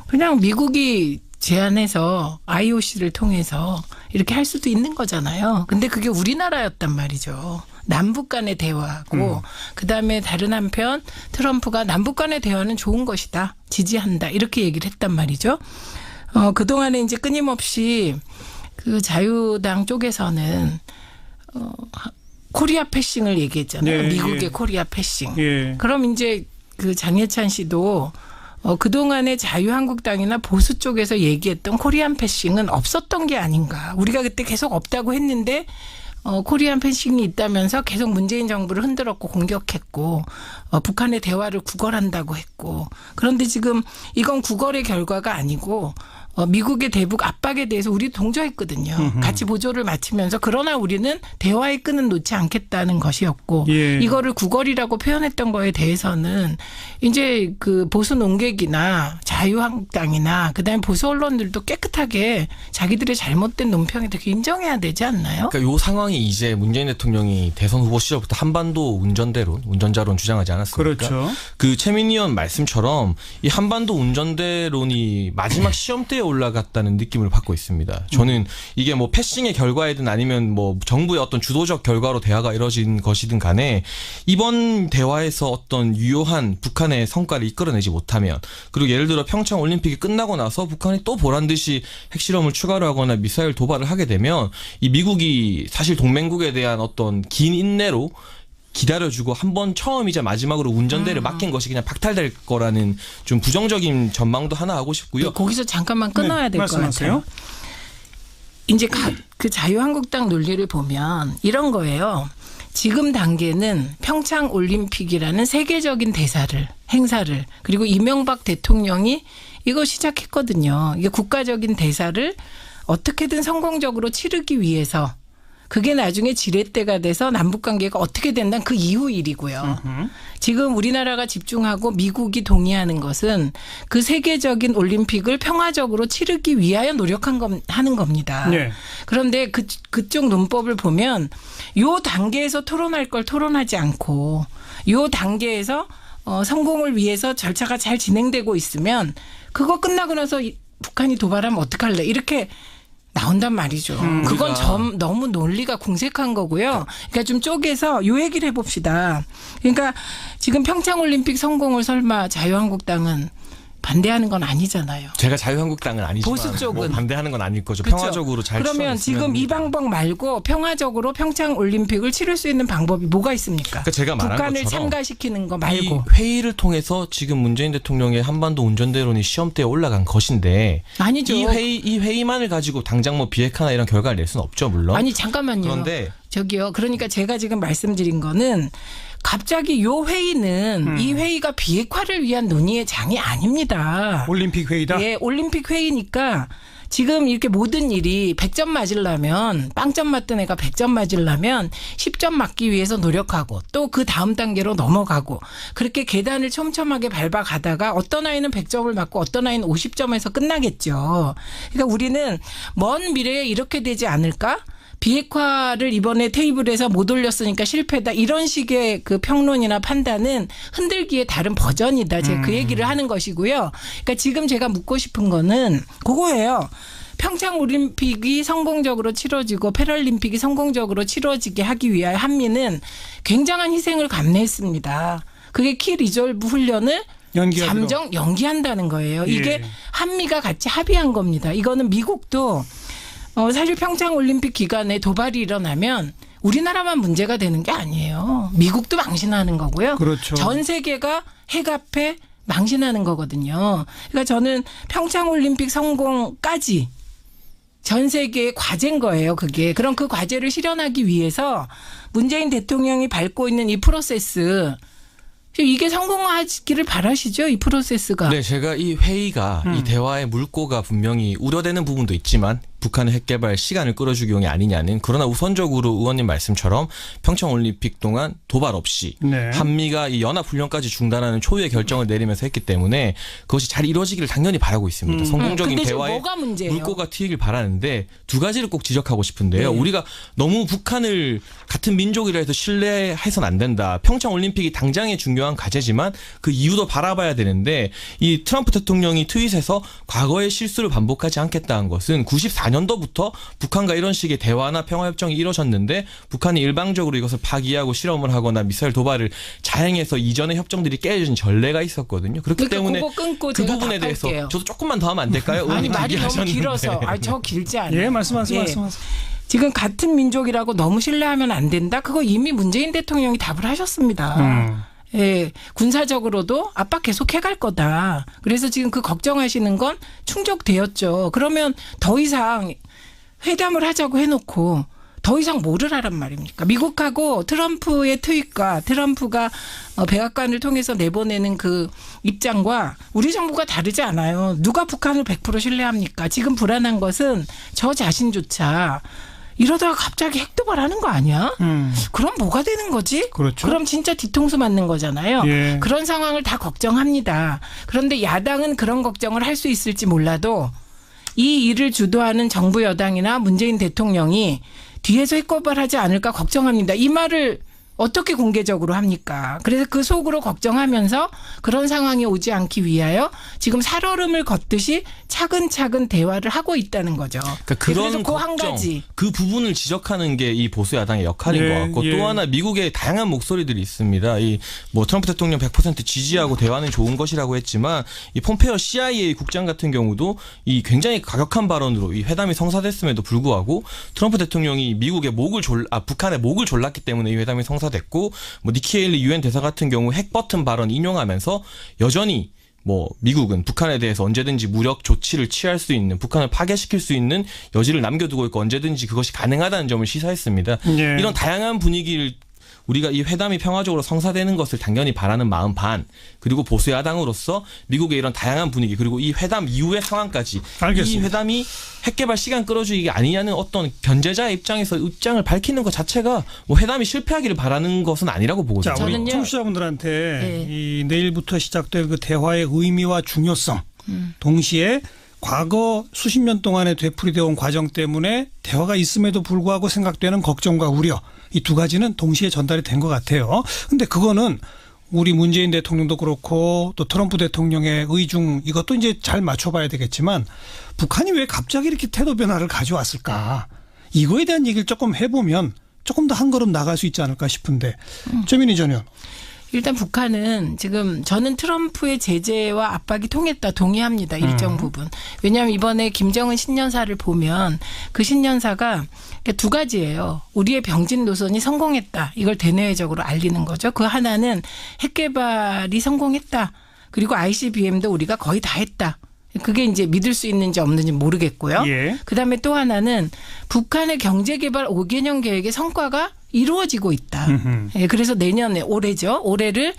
그냥 미국이 제안해서 IOC를 통해서 이렇게 할 수도 있는 거잖아요. 근데 그게 우리나라였단 말이죠. 남북 간의 대화하고 그다음에 다른 한편 트럼프가 남북 간의 대화는 좋은 것이다. 지지한다. 이렇게 얘기를 했단 말이죠. 그동안에 이제 끊임없이 그 자유당 쪽에서는 코리아 패싱을 얘기했잖아요. 네, 미국의 예. 코리아 패싱. 예. 그럼 이제 그 장해찬 씨도 그동안에 자유한국당이나 보수 쪽에서 얘기했던 코리안 패싱은 없었던 게 아닌가. 우리가 그때 계속 없다고 했는데 코리안 패싱이 있다면서 계속 문재인 정부를 흔들었고 공격했고 북한의 대화를 구걸한다고 했고 그런데 지금 이건 구걸의 결과가 아니고 미국의 대북 압박에 대해서 우리 동조했거든요. 같이 보조를 마치면서 그러나 우리는 대화의 끈은 놓지 않겠다는 것이었고 예. 이거를 구걸이라고 표현했던 거에 대해서는 이제 그 보수 논객이나 자유한국당이나 그다음에 보수 언론들도 깨끗하게 자기들의 잘못된 논평에 대해 인정해야 되지 않나요? 그러니까 요 상황이 이제 문재인 대통령이 대선 후보 시절부터 한반도 운전자론 주장하지 않았습니까? 그렇죠. 그 최민희 의원 말씀처럼 이 한반도 운전대론이 마지막 시험대에 올라갔다는 느낌을 받고 있습니다. 저는 이게 뭐 패싱의 결과이든 아니면 뭐 정부의 어떤 주도적 결과로 대화가 이뤄진 것이든 간에 이번 대화에서 어떤 유효한 북한의 성과를 이끌어내지 못하면 그리고 예를 들어 평창 올림픽이 끝나고 나서 북한이 또 보란 듯이 핵실험을 추가로 하거나 미사일 도발을 하게 되면 이 미국이 사실 동맹국에 대한 어떤 긴 인내로 기다려주고 한 번 처음이자 마지막으로 운전대를 맡긴 것이 그냥 박탈될 거라는 좀 부정적인 전망도 하나 하고 싶고요. 거기서 잠깐만 끊어야 될 것 말씀하세요. 같아요. 이제 그 자유한국당 논리를 보면 이런 거예요. 지금 단계는 평창 올림픽이라는 세계적인 행사를 그리고 이명박 대통령이 이거 시작했거든요. 이게 국가적인 대사를 어떻게든 성공적으로 치르기 위해서 그게 나중에 지렛대가 돼서 남북관계가 어떻게 된다는 그 이후 일이고요. 지금 우리나라가 집중하고 미국이 동의하는 것은 그 세계적인 올림픽을 평화적으로 치르기 위하여 하는 겁니다. 네. 그런데 그쪽 논법을 보면 요 단계에서 토론할 걸 토론하지 않고 요 단계에서 성공을 위해서 절차가 잘 진행되고 있으면 그거 끝나고 나서 북한이 도발하면 어떡할래? 이렇게 나온단 말이죠. 그건 너무 논리가 궁색한 거고요. 그러니까 좀 쪼개서 요 얘기를 해봅시다. 그러니까 지금 평창올림픽 성공을 설마 자유한국당은 반대하는 건 아니잖아요. 제가 자유한국당은 아니지만 보수 쪽은. 뭐 반대하는 건 아닐 거죠. 그렇죠? 평화적으로 잘 그러면 지금 이 방법 말고 평화적으로 평창올림픽을 치를 수 있는 방법이 뭐가 있습니까? 그러니까 제가 말한 북한을 것처럼 참가시키는 거 이 말고. 회의를 통해서 지금 문재인 대통령의 한반도 운전대론이 시험대에 올라간 것인데 아니죠. 이 회의만을 가지고 당장 뭐 비핵화나 이런 결과를 낼 수는 없죠, 물론. 아니 잠깐만요. 그런데 저기요. 그러니까 제가 지금 말씀드린 거는 갑자기 요 회의는 이 회의가 비핵화를 위한 논의의 장이 아닙니다. 올림픽 회의다. 예, 올림픽 회의니까 지금 이렇게 모든 일이 100점 맞으려면 빵점 맞던 애가 100점 맞으려면 10점 맞기 위해서 노력하고 또 그 다음 단계로 넘어가고 그렇게 계단을 촘촘하게 밟아가다가 어떤 아이는 100점을 맞고 어떤 아이는 50점에서 끝나겠죠. 그러니까 우리는 먼 미래에 이렇게 되지 않을까? 비핵화를 이번에 테이블에서 못 올렸으니까 실패다. 이런 식의 그 평론이나 판단은 흔들기의 다른 버전이다. 제가 그 얘기를 하는 것이고요. 그러니까 지금 제가 묻고 싶은 거는 그거예요. 평창올림픽이 성공적으로 치러지고 패럴림픽이 성공적으로 치러지게 하기 위하여 한미는 굉장한 희생을 감내했습니다. 그게 키 리졸브 훈련을 잠정 연기한다는 거예요. 이게 예. 한미가 같이 합의한 겁니다. 이거는 미국도 사실 평창올림픽 기간에 도발이 일어나면 우리나라만 문제가 되는 게 아니에요. 미국도 망신하는 거고요. 그렇죠. 전 세계가 핵 앞에 망신하는 거거든요. 그러니까 저는 평창올림픽 성공까지 전 세계의 과제인 거예요. 그게. 그럼 그 과제를 실현하기 위해서 문재인 대통령이 밟고 있는 이 프로세스 이게 성공하기를 바라시죠? 이 프로세스가. 네, 제가 이 회의가 이 대화의 물꼬가 분명히 우려되는 부분도 있지만 북한의 핵 개발 시간을 끌어주기용이 아니냐는, 그러나 우선적으로 의원님 말씀처럼 평창올림픽 동안 도발 없이 네. 한미가 이 연합훈련까지 중단하는 초유의 결정을 내리면서 했기 때문에 그것이 잘 이루어지기를 당연히 바라고 있습니다. 성공적인 근데 지금 대화에 뭐가 문제예요? 물꼬가 튀길 바라는데 두 가지를 꼭 지적하고 싶은데요. 네. 우리가 너무 북한을 같은 민족이라 해서 신뢰해서는 안 된다. 평창올림픽이 당장의 중요한 과제지만 그 이유도 바라봐야 되는데, 이 트럼프 대통령이 트윗에서 과거의 실수를 반복하지 않겠다는 것은 94년도부터 북한과 이런 식의 대화나 평화협정이 이루어졌는데 북한이 일방적으로 이것을 파기하고 실험을 하거나 미사일 도발을 자행해서 이전의 협정들이 깨져진 전례가 있었거든요. 그렇기 그러니까 때문에 그거 끊고 그 제가 부분에 대해서 답할게요. 저도 조금만 더 하면 안 될까요? 아니 의원님 말이 너무 얘기하셨는데. 길어서. 저 길지 않아요. 예, 말씀하세요. 예. 말씀하세요. 지금 같은 민족이라고 너무 신뢰하면 안 된다. 그거 이미 문재인 대통령이 답을 하셨습니다. 예, 군사적으로도 압박 계속 해갈 거다. 그래서 지금 그 걱정하시는 건 충족되었죠. 그러면 더 이상 회담을 하자고 해놓고 더 이상 뭐를 하란 말입니까? 미국하고 트럼프의 트윗과 트럼프가 백악관을 통해서 내보내는 그 입장과 우리 정부가 다르지 않아요. 누가 북한을 100% 신뢰합니까? 지금 불안한 것은 저 자신조차 이러다가 갑자기 핵 도발하는 거 아니야? 그럼 뭐가 되는 거지? 그렇죠. 그럼 진짜 뒤통수 맞는 거잖아요. 예. 그런 상황을 다 걱정합니다. 그런데 야당은 그런 걱정을 할 수 있을지 몰라도 이 일을 주도하는 정부 여당이나 문재인 대통령이 뒤에서 핵고발하지 않을까 걱정합니다. 이 말을 어떻게 공개적으로 합니까? 그래서 그 속으로 걱정하면서 그런 상황이 오지 않기 위하여 지금 살얼음을 걷듯이 차근차근 대화를 하고 있다는 거죠. 그러니까 그런 그래서 그 한 걱정, 가지. 그 부분을 지적하는 게 이 보수 야당의 역할인 예, 것 같고, 예. 또 하나 미국의 다양한 목소리들이 있습니다. 이 뭐 트럼프 대통령 100% 지지하고 대화는 좋은 것이라고 했지만, 이 폼페오 CIA 국장 같은 경우도 이 굉장히 과격한 발언으로 이 회담이 성사됐음에도 불구하고 트럼프 대통령이 미국의 북한의 목을 졸랐기 때문에 이 회담이 성사됐고, 뭐 니키 헤일리 유엔 대사 같은 경우 핵 버튼 발언 인용하면서 여전히 뭐 미국은 북한에 대해서 언제든지 무력 조치를 취할 수 있는, 북한을 파괴시킬 수 있는 여지를 남겨두고 있고 언제든지 그것이 가능하다는 점을 시사했습니다. 예. 이런 다양한 분위기를 우리가 이 회담이 평화적으로 성사되는 것을 당연히 바라는 마음 반, 그리고 보수 야당으로서 미국의 이런 다양한 분위기, 그리고 이 회담 이후의 상황까지, 알겠습니다. 이 회담이 핵개발 시간 끌어주기 아니냐는 어떤 견제자의 입장에서 입장을 밝히는 것 자체가 뭐 회담이 실패하기를 바라는 것은 아니라고 보고 자, 있습니다. 우리 저는요. 청취자분들한테 네. 이 내일부터 시작될 그 대화의 의미와 중요성, 동시에 과거 수십 년 동안에 되풀이되어 온 과정 때문에 대화가 있음에도 불구하고 생각되는 걱정과 우려, 이 두 가지는 동시에 전달이 된 것 같아요. 근데 그거는 우리 문재인 대통령도 그렇고 또 트럼프 대통령의 의중, 이것도 이제 잘 맞춰봐야 되겠지만, 북한이 왜 갑자기 이렇게 태도 변화를 가져왔을까? 이거에 대한 얘기를 조금 해보면 조금 더 한 걸음 나갈 수 있지 않을까 싶은데, 최민희 전 의원. 일단 북한은 지금 저는 트럼프의 제재와 압박이 통했다 동의합니다. 일정 부분. 왜냐하면 이번에 김정은 신년사를 보면 그 신년사가 두 가지예요. 우리의 병진 노선이 성공했다. 이걸 대내외적으로 알리는 거죠. 그 하나는 핵 개발이 성공했다. 그리고 ICBM도 우리가 거의 다 했다. 그게 이제 믿을 수 있는지 없는지 모르겠고요. 예. 그다음에 또 하나는 북한의 경제개발 5개년 계획의 성과가 이루어지고 있다. 예, 그래서 내년에 올해죠. 올해를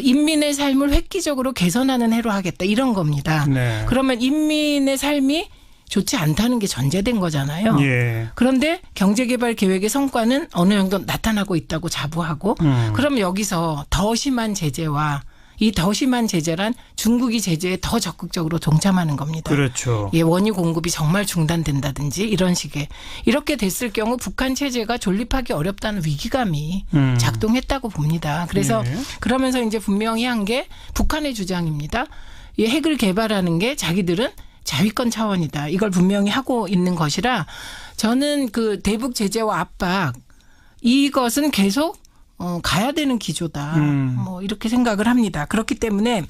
인민의 삶을 획기적으로 개선하는 해로 하겠다. 이런 겁니다. 네. 그러면 인민의 삶이 좋지 않다는 게 전제된 거잖아요. 예. 그런데 경제개발 계획의 성과는 어느 정도 나타나고 있다고 자부하고 그럼 여기서 더 심한 제재와 이 더 심한 제재란 중국이 제재에 더 적극적으로 동참하는 겁니다. 그렇죠. 예, 원유 공급이 정말 중단된다든지 이런 식의. 이렇게 됐을 경우 북한 체제가 존립하기 어렵다는 위기감이 작동했다고 봅니다. 그래서 네. 그러면서 이제 분명히 한 게 북한의 주장입니다. 이 핵을 개발하는 게 자기들은 자위권 차원이다. 이걸 분명히 하고 있는 것이라 저는 그 대북 제재와 압박 이것은 계속 가야 되는 기조다. 뭐 이렇게 생각을 합니다. 그렇기 때문에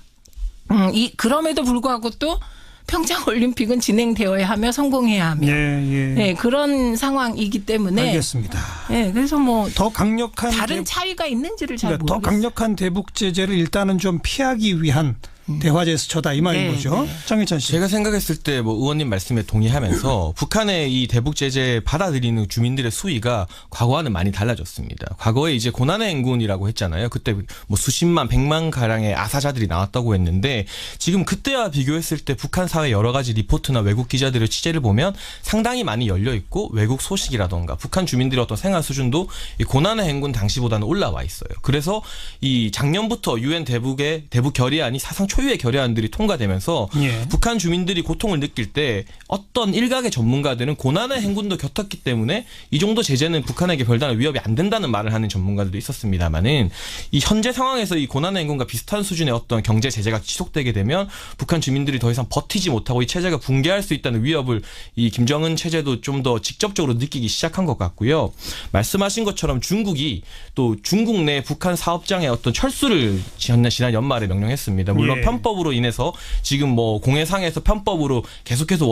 그럼에도 불구하고 또 평창 올림픽은 진행되어야 하며 성공해야 하며 네, 그런 상황이기 때문에 알겠습니다. 네, 그래서 뭐 더 강력한 다른 차이가 있는지를 잘 그러니까 더 모르겠어요. 강력한 대북 제재를 일단은 좀 피하기 위한 대화 제스처다 이 말인 네, 거죠. 네. 장희찬 씨. 제가 생각했을 때 뭐 의원님 말씀에 동의하면서 북한의 이 대북 제재 받아들이는 주민들의 수위가 과거와는 많이 달라졌습니다. 과거에 이제 고난의 행군이라고 했잖아요. 그때 뭐 수십만, 백만 가량의 아사자들이 나왔다고 했는데 지금 그때와 비교했을 때 북한 사회 여러 가지 리포트나 외국 기자들의 취재를 보면 상당히 많이 열려 있고 외국 소식이라던가 북한 주민들의 어떤 생활 수준도 이 고난의 행군 당시보다는 올라와 있어요. 그래서 이 작년부터 유엔 대북 결의안이 사상 초유의 결의안들이 통과되면서 예. 북한 주민들이 고통을 느낄 때 어떤 일각의 전문가들은 고난의 행군도 겹쳤기 때문에 이 정도 제재는 북한에게 별다른 위협이 안 된다는 말을 하는 전문가들도 있었습니다만은 이 현재 상황에서 이 고난의 행군과 비슷한 수준의 어떤 경제 제재가 지속되게 되면 북한 주민들이 더 이상 버티지 못하고 이 체제가 붕괴할 수 있다는 위협을 이 김정은 체제도 좀 더 직접적으로 느끼기 시작한 것 같고요. 말씀하신 것처럼 중국이 또 중국 내 북한 사업장의 어떤 철수를 지난 연말에 명령했습니다. 물론 예. 편법으로 인해서 지금 뭐 공해상에서 편법으로 계속해서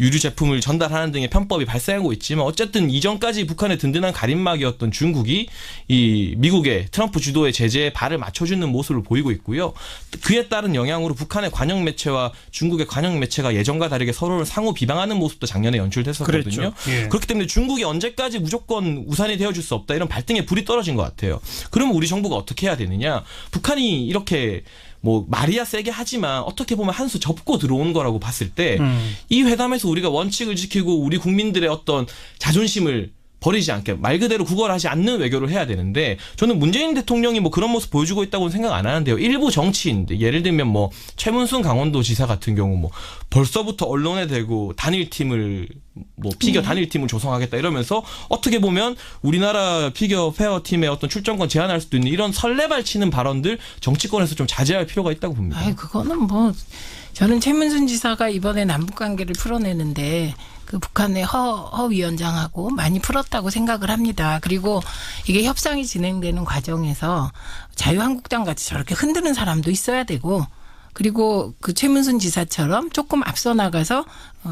유류 제품을 전달하는 등의 편법이 발생하고 있지만 어쨌든 이전까지 북한의 든든한 가림막이었던 중국이 이 미국의 트럼프 주도의 제재에 발을 맞춰주는 모습을 보이고 있고요. 그에 따른 영향으로 북한의 관영 매체와 중국의 관영 매체가 예전과 다르게 서로를 상호 비방하는 모습도 작년에 연출됐었거든요. 그랬죠. 예. 그렇기 때문에 중국이 언제까지 무조건 우산이 되어줄 수 없다 이런 발등에 불이 떨어진 것 같아요. 그러면 우리 정부가 어떻게 해야 되느냐? 북한이 이렇게 뭐 말이야 세게 하지만 어떻게 보면 한 수 접고 들어온 거라고 봤을 때 이 회담에서 우리가 원칙을 지키고 우리 국민들의 어떤 자존심을 버리지 않게 말 그대로 구걸하지 않는 외교를 해야 되는데 저는 문재인 대통령이 뭐 그런 모습 보여주고 있다고는 생각 안 하는데요. 일부 정치인들 예를 들면 뭐 최문순 강원도지사 같은 경우 뭐 벌써부터 언론에 대고 단일팀을 뭐 피겨 단일팀을 조성하겠다 이러면서 어떻게 보면 우리나라 피겨 페어팀의 어떤 출전권 제한할 수도 있는 이런 설레발치는 발언들 정치권에서 좀 자제할 필요가 있다고 봅니다. 아이, 그거는 뭐 저는 최문순 지사가 이번에 남북 관계를 풀어내는데 그 북한의 허 위원장하고 많이 풀었다고 생각을 합니다. 그리고 이게 협상이 진행되는 과정에서 자유한국당 같이 저렇게 흔드는 사람도 있어야 되고 그리고 그 최문순 지사처럼 조금 앞서 나가서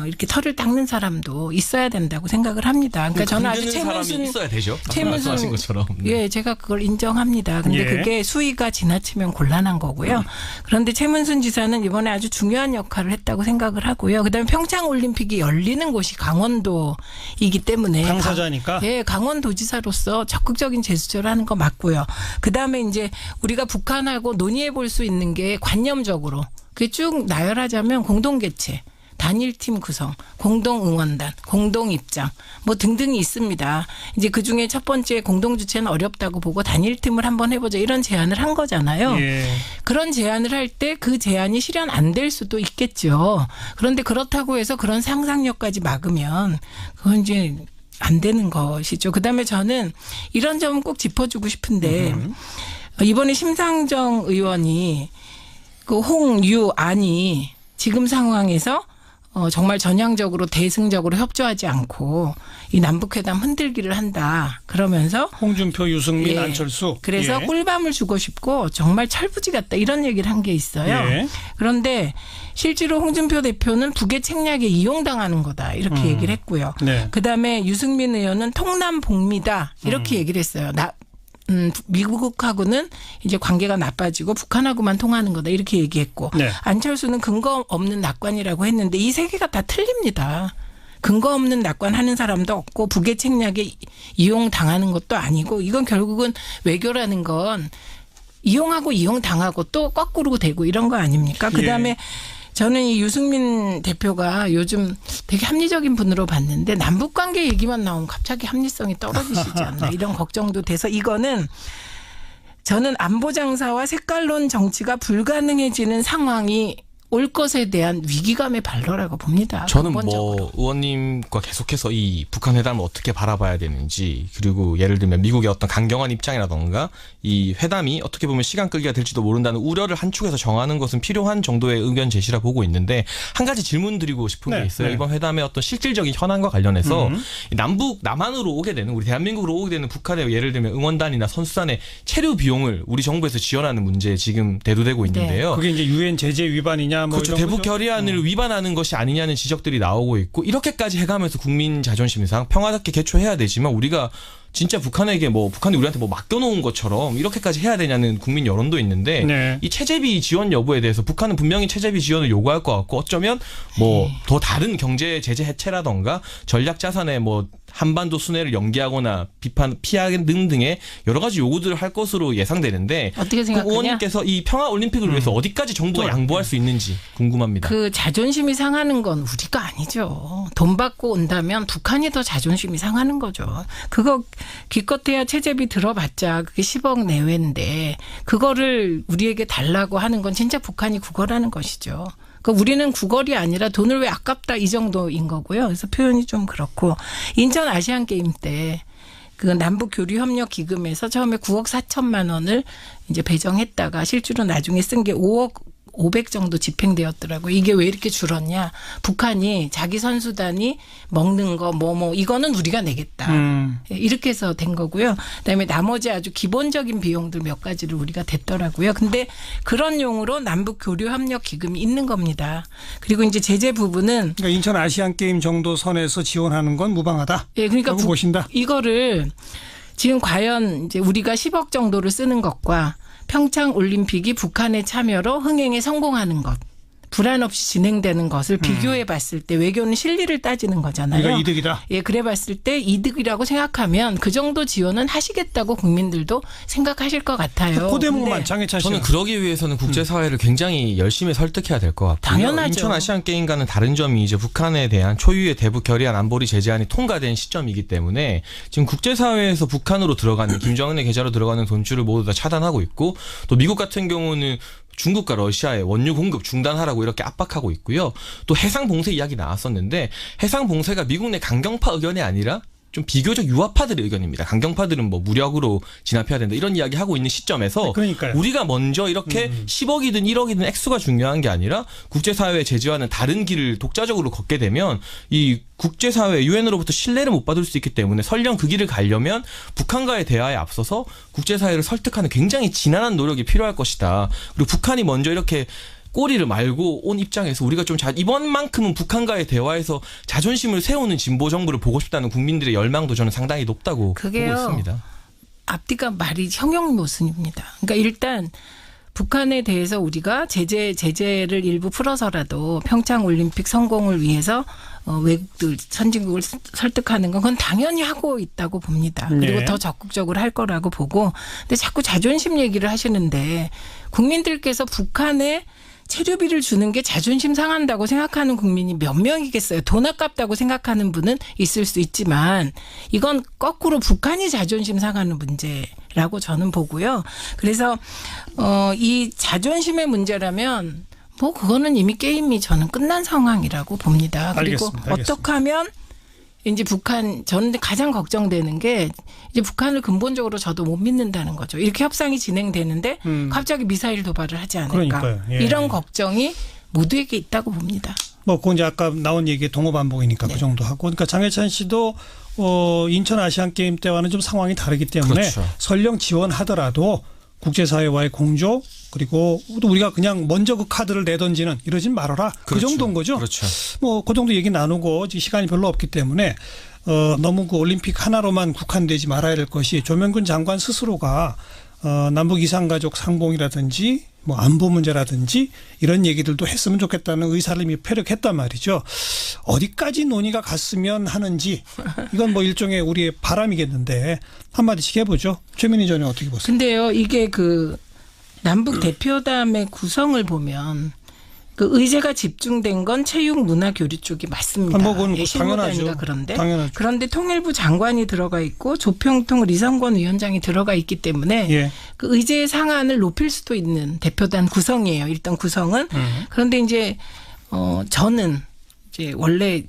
이렇게 털을 닦는 사람도 있어야 된다고 생각을 합니다. 그러니까 저는 아주 사람이 있어야 되죠. 최문순 말씀하신 것처럼. 예, 제가 그걸 인정합니다. 근데 예. 그게 수위가 지나치면 곤란한 거고요. 그런데 최문순 지사는 이번에 아주 중요한 역할을 했다고 생각을 하고요. 그다음에 평창 올림픽이 열리는 곳이 강원도이기 때문에 당사자니까. 예, 강원도지사로서 적극적인 제스처를 하는 거 맞고요. 그다음에 이제 우리가 북한하고 논의해 볼 수 있는 게 관념적으로 그게 쭉 나열하자면 공동개최, 단일팀 구성, 공동응원단, 공동입장 뭐 등등이 있습니다. 이제 그중에 첫 번째 공동주체는 어렵다고 보고 단일팀을 한번 해보자 이런 제안을 한 거잖아요. 예. 그런 제안을 할 때 그 제안이 실현 안 될 수도 있겠죠. 그런데 그렇다고 해서 그런 상상력까지 막으면 그건 이제 안 되는 것이죠. 그다음에 저는 이런 점은 꼭 짚어주고 싶은데 이번에 심상정 의원이 그 홍유안이 지금 상황에서 정말 전향적으로 대승적으로 협조하지 않고 이 남북회담 흔들기를 한다. 그러면서 홍준표, 유승민, 예. 안철수. 그래서 예. 꿀밤을 주고 싶고 정말 철부지 같다 이런 얘기를 한 게 있어요. 예. 그런데 실제로 홍준표 대표는 북의 책략에 이용당하는 거다 이렇게 얘기를 했고요. 네. 그다음에 유승민 의원은 통남복미다 이렇게 얘기를 했어요. 미국하고는 이제 관계가 나빠지고 북한하고만 통하는 거다 이렇게 얘기했고 네. 안철수는 근거 없는 낙관이라고 했는데 이 세 개가 다 틀립니다. 근거 없는 낙관하는 사람도 없고 북의 책략에 이용당하는 것도 아니고 이건 결국은 외교라는 건 이용하고 이용당하고 또 거꾸로 되고 이런 거 아닙니까? 그다음에 예. 저는 이 유승민 대표가 요즘 되게 합리적인 분으로 봤는데 남북관계 얘기만 나오면 갑자기 합리성이 떨어지시지 않나 이런 걱정도 돼서 이거는 저는 안보장사와 색깔론 정치가 불가능해지는 상황이 올 것에 대한 위기감의 발로라고 봅니다. 저는 근본적으로. 뭐 의원님과 계속해서 이 북한 회담을 어떻게 바라봐야 되는지 그리고 예를 들면 미국의 어떤 강경한 입장이라던가 이 회담이 어떻게 보면 시간 끌기가 될지도 모른다는 우려를 한 축에서 정하는 것은 필요한 정도의 의견 제시라 보고 있는데 한 가지 질문 드리고 싶은 네, 게 있어요. 네. 이번 회담의 어떤 실질적인 현안과 관련해서 남한으로 오게 되는 우리 대한민국으로 오게 되는 북한의 예를 들면 응원단이나 선수단의 체류 비용을 우리 정부에서 지원하는 문제에 지금 대두되고 있는데요. 그게 이제 유엔 제재 위반이냐 아니냐 뭐 그렇죠. 이런 대북 거죠? 결의안을 위반하는 것이 아니냐는 지적들이 나오고 있고 이렇게까지 해가면서 국민 자존심상 평화롭게 개최해야 되지만 우리가 진짜 북한에게 뭐 북한이 우리한테 뭐 맡겨놓은 것처럼 이렇게까지 해야 되냐는 국민 여론도 있는데 네. 이 체제비 지원 여부에 대해서 북한은 분명히 체제비 지원을 요구할 것 같고 어쩌면 뭐 더 다른 경제 제재 해체라던가 전략 자산의 뭐 한반도 순회를 연기하거나 비판 피하는 등등의 여러 가지 요구들을 할 것으로 예상되는데 어떻게 생각하냐? 의원님께서 이 평화 올림픽을 위해서 어디까지 정부가 양보할 수 있는지 궁금합니다. 그 자존심이 상하는 건 우리가 아니죠. 돈 받고 온다면 북한이 더 자존심이 상하는 거죠. 그거 기껏해야 체제비 들어봤자 그게 10억 내외인데 그거를 우리에게 달라고 하는 건 진짜 북한이 구걸하는 것이죠. 그러니까 우리는 구걸이 아니라 돈을 왜 아깝다 이 정도인 거고요. 그래서 표현이 좀 그렇고 인천 아시안 게임 때 그 남북 교류 협력 기금에서 처음에 9억 4천만 원을 이제 배정했다가 실제로 나중에 쓴 게 5억 500 정도 집행되었더라고요. 이게 왜 이렇게 줄었냐. 북한이 자기 선수단이 먹는 거 뭐 이거는 우리가 내겠다. 이렇게 해서 된 거고요. 그다음에 나머지 아주 기본적인 비용들 몇 가지를 우리가 댔더라고요. 근데 그런 용으로 남북 교류 협력 기금이 있는 겁니다. 그리고 이제 제재 부분은 그러니까 인천 아시안 게임 정도 선에서 지원하는 건 무방하다. 예, 그러니까 보신다. 이거를 지금 과연 이제 우리가 10억 정도를 쓰는 것과 평창 올림픽이 북한의 참여로 흥행에 성공하는 것, 불안 없이 진행되는 것을 비교해 봤을 때 외교는 실리를 따지는 거잖아요. 우리가 이득이다. 예, 그래 봤을 때 이득이라고 생각하면 그 정도 지원은 하시겠다고 국민들도 생각하실 것 같아요. 그 대목만 근데 장해찬 씨. 저는 그러기 위해서는 국제사회를 굉장히 열심히 설득해야 될 것 같고요. 당연하죠. 인천 아시안 게임과는 다른 점이 이제 북한에 대한 초유의 대북 결의안 안보리 제재안이 통과된 시점이기 때문에 지금 국제사회에서 북한으로 들어가는 김정은의 계좌로 들어가는 돈줄을 모두 다 차단하고 있고 또 미국 같은 경우는 중국과 러시아의 원유 공급 중단하라고 이렇게 압박하고 있고요. 또 해상 봉쇄 이야기 나왔었는데 해상 봉쇄가 미국 내 강경파 의견이 아니라 좀 비교적 유화파들의 의견입니다. 강경파들은 뭐 무력으로 진압해야 된다 이런 이야기 하고 있는 시점에서 그러니까요. 우리가 먼저 이렇게 10억이든 1억이든 액수가 중요한 게 아니라 국제사회 제재와는 다른 길을 독자적으로 걷게 되면 이 국제사회 유엔으로부터 신뢰를 못 받을 수 있기 때문에 설령 그 길을 가려면 북한과의 대화에 앞서서 국제사회를 설득하는 굉장히 지난한 노력이 필요할 것이다. 그리고 북한이 먼저 이렇게 꼬리를 말고 온 입장에서 우리가 좀 이번만큼은 북한과의 대화에서 자존심을 세우는 진보 정부를 보고 싶다는 국민들의 열망도 저는 상당히 높다고 보고 그게요. 있습니다. 앞뒤가 말이 형용모순입니다. 그러니까 일단 북한에 대해서 우리가 제재를 일부 풀어서라도 평창 올림픽 성공을 위해서 외국들 선진국을 설득하는 건 그건 당연히 하고 있다고 봅니다. 그리고 네. 더 적극적으로 할 거라고 보고 근데 자꾸 자존심 얘기를 하시는데 국민들께서 북한에 체류비를 주는 게 자존심 상한다고 생각하는 국민이 몇 명이겠어요. 돈 아깝다고 생각하는 분은 있을 수 있지만 이건 거꾸로 북한이 자존심 상하는 문제라고 저는 보고요. 그래서 이 자존심의 문제라면 뭐 그거는 이미 게임이 저는 끝난 상황이라고 봅니다. 그리고 알겠습니다. 어떻게 하면 이제 저는 가장 걱정되는 게 이제 북한을 근본적으로 저도 못 믿는다는 거죠. 이렇게 협상이 진행되는데 갑자기 미사일 도발을 하지 않을까. 그러니까요. 예. 이런 걱정이 모두에게 있다고 봅니다. 뭐 그건 이제 아까 나온 얘기 동호반복이니까 네. 그 정도 하고. 그러니까 장해찬 씨도 인천 아시안 게임 때와는 좀 상황이 다르기 때문에 그렇죠. 설령 지원하더라도 국제사회와의 공조 그리고 또 우리가 그냥 먼저 그 카드를 내던지는 이러진 말아라. 그 그렇죠. 정도인 거죠. 그렇죠. 뭐 그 정도 얘기 나누고 지금 시간이 별로 없기 때문에 너무 그 올림픽 하나로만 국한되지 말아야 될 것이 조명근 장관 스스로가 남북 이산가족 상봉이라든지 뭐 안보 문제라든지 이런 얘기들도 했으면 좋겠다는 의사를 이미 표력했단 말이죠. 어디까지 논의가 갔으면 하는지 이건 뭐 일종의 우리의 바람이겠는데 한마디씩 해보죠. 최민희 전에 어떻게 보세요? 근데요, 이게 그 남북 대표단의 구성을 보면 그 의제가 집중된 건 체육 문화 교류 쪽이 맞습니다. 뭐 그건 예, 당연하죠. 실무단위가 당연하죠. 그런데 통일부 장관이 들어가 있고 조평통 리성권 위원장이 들어가 있기 때문에 예. 그 의제의 상한을 높일 수도 있는 대표단 구성이에요. 일단 구성은. 그런데 이제 저는 이제 원래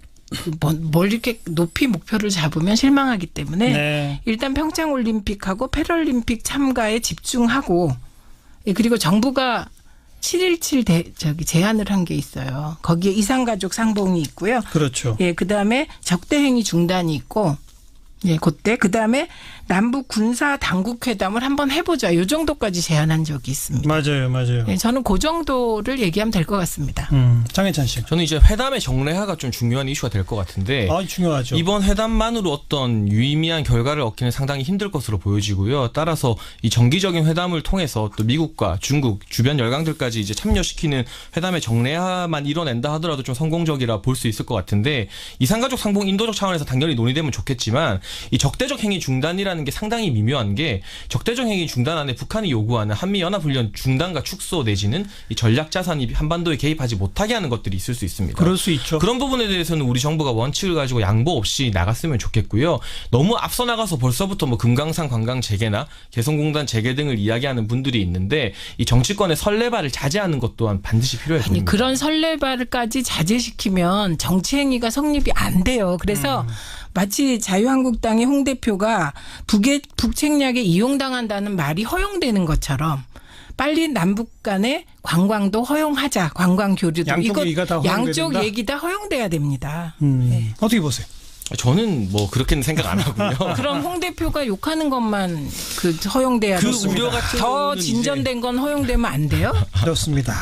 뭘 이렇게 높이 목표를 잡으면 실망하기 때문에 네. 일단 평창올림픽하고 패럴림픽 참가에 집중하고 예, 그리고 정부가 7.17 제안을 한 게 있어요. 거기에 이산가족 상봉이 있고요. 그렇죠. 예, 그다음에 적대행위 중단이 있고 예, 그때 그다음에 남북 군사 당국 회담을 한번 해보자. 이 정도까지 제안한 적이 있습니다. 맞아요. 예, 저는 그 정도를 얘기하면 될 것 같습니다. 장혜찬 씨. 저는 이제 회담의 정례화가 좀 중요한 이슈가 될 것 같은데 중요하죠. 이번 회담만으로 어떤 유의미한 결과를 얻기는 상당히 힘들 것으로 보여지고요. 따라서 이 정기적인 회담을 통해서 또 미국과 중국 주변 열강들까지 이제 참여시키는 회담의 정례화만 이뤄낸다 하더라도 좀 성공적이라 볼 수 있을 것 같은데 이산가족 상봉 인도적 차원에서 당연히 논의되면 좋겠지만 이 적대적 행위 중단이라는 게 상당히 미묘한 게 적대적 행위 중단 안에 북한이 요구하는 한미연합훈련 중단과 축소 내지는 이 전략자산이 한반도에 개입하지 못하게 하는 것들이 있을 수 있습니다. 그럴 수 있죠. 그런 부분에 대해서는 우리 정부가 원칙을 가지고 양보 없이 나갔으면 좋겠고요. 너무 앞서 나가서 벌써부터 뭐 금강산 관광 재개나 개성공단 재개 등을 이야기하는 분들이 있는데 이 정치권의 설레발을 자제하는 것 또한 반드시 필요해 보입니다. 아니 그런 설레발까지 자제시키면 정치 행위가 성립이 안 돼요. 그래서 마치 자유한국당의 홍 대표가 북책략에 이용당한다는 말이 허용되는 것처럼 빨리 남북 간의 관광도 허용하자. 관광 교류도. 양쪽 얘기가 다 허용돼야 양쪽 된다? 얘기 다 허용돼야 됩니다. 어떻게 보세요? 저는 뭐 그렇게는 생각 안 하고요. 그럼 홍 대표가 욕하는 것만 허용돼야 그 됩니다. 우려 같은 더 경우는 진전된 건 허용되면 안 돼요? 그렇습니다.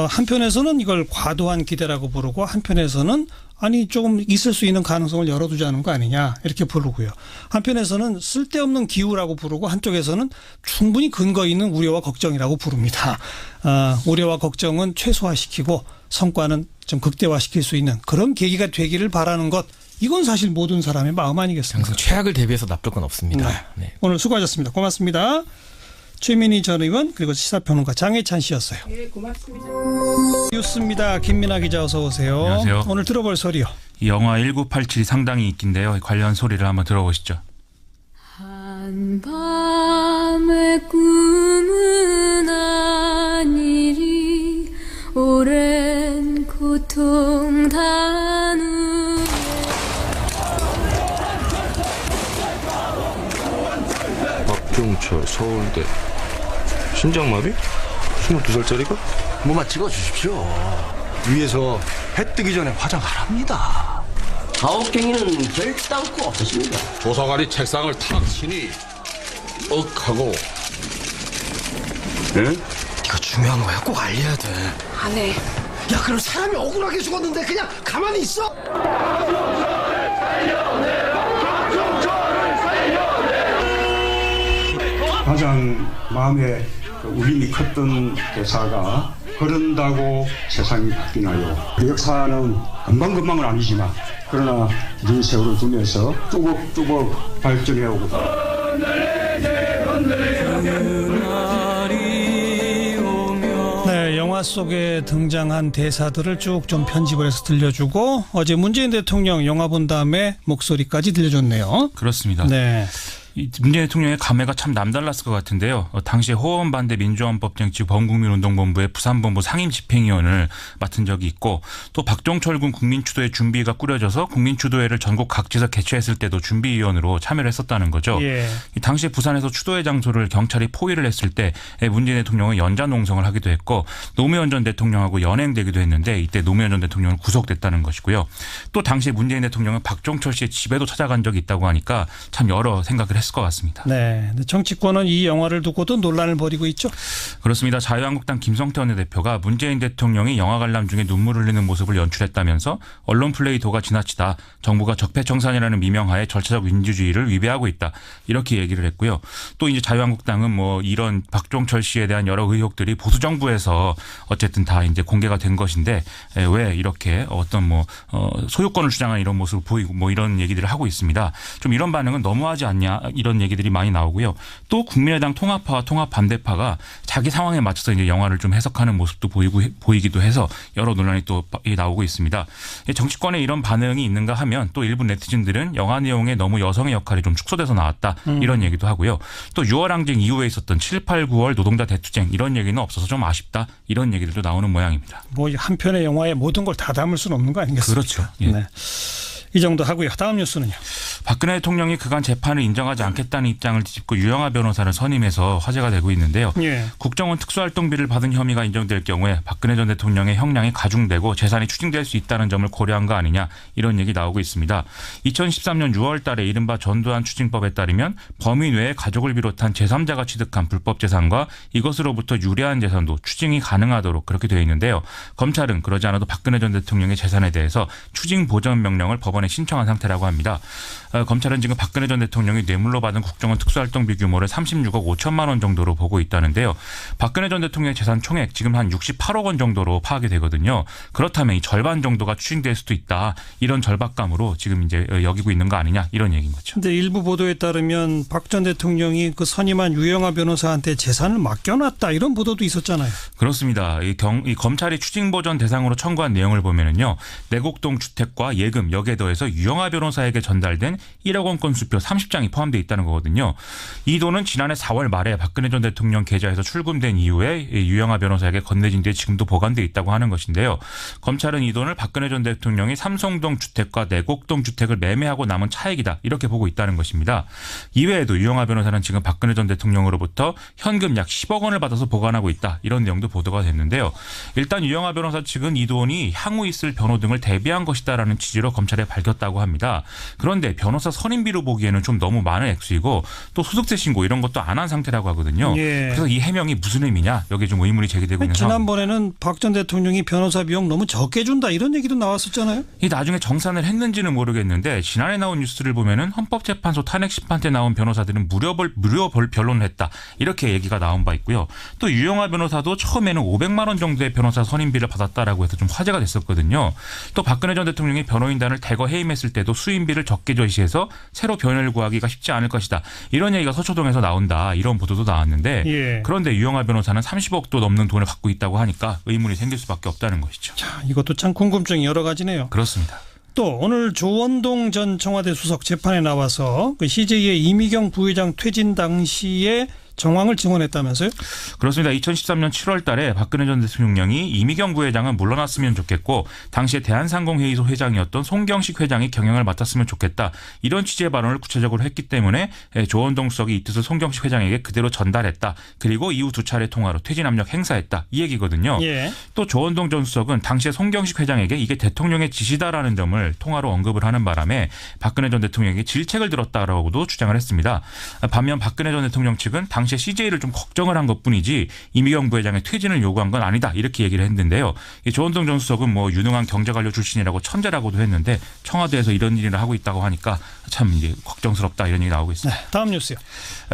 한편에서는 이걸 과도한 기대라고 부르고 한편에서는 아니 조금 있을 수 있는 가능성을 열어두자는 거 아니냐 이렇게 부르고요. 한편에서는 쓸데없는 기우라고 부르고 한쪽에서는 충분히 근거 있는 우려와 걱정이라고 부릅니다. 우려와 걱정은 최소화시키고 성과는 좀 극대화시킬 수 있는 그런 계기가 되기를 바라는 것 이건 사실 모든 사람의 마음 아니겠습니까? 항상 최악을 대비해서 나쁠 건 없습니다. 네. 오늘 수고하셨습니다. 고맙습니다. 최민희 전 의원 그리고 시사평론가 장혜찬 씨였어요. 네, 고맙습니다. 뉴스입니다. 김민아 기자 어서 오세요. 안녕하세요. 오늘 들어볼 소리요. 이 영화 1987이 상당히 인기인데요. 관련 소리를 한번 들어보시죠. 한밤의 꿈은 아니리 오랜 고통 단후 박종철 서울대 신장마비? 22살짜리가? 뭐만 찍어주십시오. 위에서 해 뜨기 전에 화장하랍니다. 가혹행위는 결단코 없으십니다. 조사관이 책상을 탁 치니 억하고 예? 이거 중요한 거야. 꼭 알려야 돼. 안 해. 야, 그럼 사람이 억울하게 죽었는데 그냥 가만히 있어? 가장 마음에 울림이 컸던 대사가 그런다고 세상이 바뀌나요. 역사는 금방금방은 아니지만 그러나 긴 세월을 두면서 뚜벅뚜벅 발전해오고 네, 영화 속에 등장한 대사들을 쭉 좀 편집을 해서 들려주고 어제 문재인 대통령 영화 본 다음에 목소리까지 들려줬네요. 그렇습니다. 네. 이 문재인 대통령의 감회가 참 남달랐을 것 같은데요. 당시에 호원반대 민주헌법정치 범국민운동본부의 부산본부 상임집행위원을 맡은 적이 있고 또 박종철 군 국민추도회 준비가 꾸려져서 국민추도회를 전국 각지에서 개최했을 때도 준비위원으로 참여를 했었다는 거죠. 예. 이 당시에 부산에서 추도회 장소를 경찰이 포위를 했을 때 문재인 대통령은 연좌농성을 하기도 했고 노무현 전 대통령하고 연행되기도 했는데 이때 노무현 전 대통령은 구속됐다는 것이고요. 또 당시에 문재인 대통령은 박종철 씨의 집에도 찾아간 적이 있다고 하니까 참 여러 생각을 했을 것 같습니다. 네. 정치권은 이 영화를 두고도 논란을 벌이고 있죠. 그렇습니다. 자유한국당 김성태 원내대표가 문재인 대통령이 영화 관람 중에 눈물을 흘리는 모습을 연출했다면서 언론 플레이 도가 지나치다. 정부가 적폐청산이라는 미명하에 절차적 민주주의를 위배하고 있다. 이렇게 얘기를 했고요. 또 이제 자유한국당은 뭐 이런 박종철 씨에 대한 여러 의혹들이 보수 정부에서 어쨌든 다 이제 공개가 된 것인데 왜 이렇게 어떤 뭐 소유권을 주장하는 이런 모습을 보이고 뭐 이런 얘기들을 하고 있습니다. 좀 이런 반응은 너무하지 않냐 이런 얘기들이 많이 나오고요. 또 국민의당 통합파와 통합 반대파가 자기 상황에 맞춰서 이제 영화를 좀 해석하는 모습도 보이기도 해서 여러 논란이 또 나오고 있습니다. 정치권에 이런 반응이 있는가 하면 또 일부 네티즌들은 영화 내용에 너무 여성의 역할이 좀 축소돼서 나왔다 이런 얘기도 하고요. 또 6월 항쟁 이후에 있었던 7, 8, 9월 노동자 대투쟁 이런 얘기는 없어서 좀 아쉽다 이런 얘기들도 나오는 모양입니다. 뭐 한 편의 영화에 모든 걸 다 담을 수는 없는 거 아니겠습니까? 그렇죠. 예. 네. 이 정도 하고요. 다음 뉴스는요. 박근혜 대통령이 그간 재판을 인정하지 않겠다는 입장을 뒤집고 유영하 변호사를 선임해서 화제가 되고 있는데요. 예. 국정원 특수활동비를 받은 혐의가 인정될 경우에 박근혜 전 대통령의 형량이 가중되고 재산이 추징될 수 있다는 점을 고려한 거 아니냐 이런 얘기 나오고 있습니다. 2013년 6월 달에 이른바 전두환 추징법에 따르면 범인 외에 가족을 비롯한 제3자가 취득한 불법 재산과 이것으로부터 유래한 재산도 추징이 가능하도록 그렇게 되어 있는데요. 검찰은 그러지 않아도 박근혜 전 대통령의 재산에 대해서 추징 보전 명령을 법원에 신청한 상태라고 합니다. 검찰은 지금 박근혜 전 대통령이 뇌물로 받은 국정원 특수활동비 규모를 36억 5천만 원 정도로 보고 있다는데요. 박근혜 전 대통령의 재산 총액 지금 한 68억 원 정도로 파악이 되거든요. 그렇다면 이 절반 정도가 추징될 수도 있다. 이런 절박감으로 지금 이제 여기고 있는 거 아니냐 이런 얘기인 거죠. 근데 일부 보도에 따르면 박 전 대통령이 그 선임한 유영하 변호사한테 재산을 맡겨놨다 이런 보도도 있었잖아요. 그렇습니다. 이 검찰이 추징 보전 대상으로 청구한 내용을 보면은요. 내곡동 주택과 예금 여기에 더해서 유영하 변호사에게 전달된 1억 원권 수표 30장이 포함되어 있다는 거거든요. 이 돈은 지난해 4월 말에 박근혜 전 대통령 계좌에서 출금된 이후에 유영하 변호사에게 건네진 뒤에 지금도 보관되어 있다고 하는 것인데요. 검찰은 이 돈을 박근혜 전 대통령이 삼성동 주택과 내곡동 주택을 매매하고 남은 차익이다 이렇게 보고 있다는 것입니다. 이외에도 유영하 변호사는 지금 박근혜 전 대통령으로부터 현금 약 10억 원을 받아서 보관하고 있다 이런 내용도 보도가 됐는데요. 일단 유영하 변호사 측은 이 돈이 향후 있을 변호 등을 대비한 것이다라는 취지로 검찰에 밝혔다고 합니다. 그런데 변호사 선임비로 보기에는 좀 너무 많은 액수이고 또 소득세 신고 이런 것도 안 한 상태라고 하거든요. 예. 그래서 이 해명이 무슨 의미냐 여기에 좀 의문이 제기되고 있는 상황. 지난번에는 박 전 대통령이 변호사 비용 너무 적게 준다 이런 얘기도 나왔었잖아요. 이 나중에 정산을 했는지는 모르겠는데 지난해 나온 뉴스를 보면은 헌법재판소 탄핵 심판 때 나온 변호사들은 무료 변론을 했다 이렇게 얘기가 나온 바 있고요. 또 유영하 변호사도 처음에는 500만 원 정도의 변호사 선임비를 받았다라고 해서 좀 화제가 됐었거든요. 또 박근혜 전 대통령이 변호인단을 대거 해임했을 때도 수임비를 적게 제시해서 새로 변호를 구하기가 쉽지 않을 것이다. 이런 얘기가 서초동에서 나온다. 이런 보도도 나왔는데 예. 그런데 유영하 변호사는 30억도 넘는 돈을 갖고 있다고 하니까 의문이 생길 수밖에 없다는 것이죠. 자, 이것도 참 궁금증이 여러 가지네요. 그렇습니다. 또 오늘 조원동 전 청와대 수석 재판에 나와서 그 CJ의 이미경 부회장 퇴진 당시에 정황을 증언했다면서요? 그렇습니다. 2013년 7월 달에 박근혜 전 대통령이 이미경 부회장은 물러났으면 좋겠고 당시에 대한상공회의소 회장이었던 송경식 회장이 경영을 맡았으면 좋겠다. 이런 취지의 발언을 구체적으로 했기 때문에 조원동 수석이 이 뜻을 송경식 회장에게 그대로 전달했다. 그리고 이후 두 차례 통화로 퇴진 압력 행사했다. 이 얘기거든요. 예. 또 조원동 전 수석은 당시에 송경식 회장에게 이게 대통령의 지시다라는 점을 통화로 언급을 하는 바람에 박근혜 전 대통령에게 질책을 들었다라고도 주장을 했습니다. 반면 박근혜 전 대통령 측은 당시에 CJ를 좀 걱정을 한 것뿐이지 이미경 부회장의 퇴진을 요구한 건 아니다 이렇게 얘기를 했는데요. 이 조원동 전 수석은 뭐 유능한 경제관료 출신이라고 천재라고도 했는데 청와대에서 이런 일을 하고 있다고 하니까 참 이제 걱정스럽다 이런 얘기 나오고 있습니다. 네, 다음 뉴스요.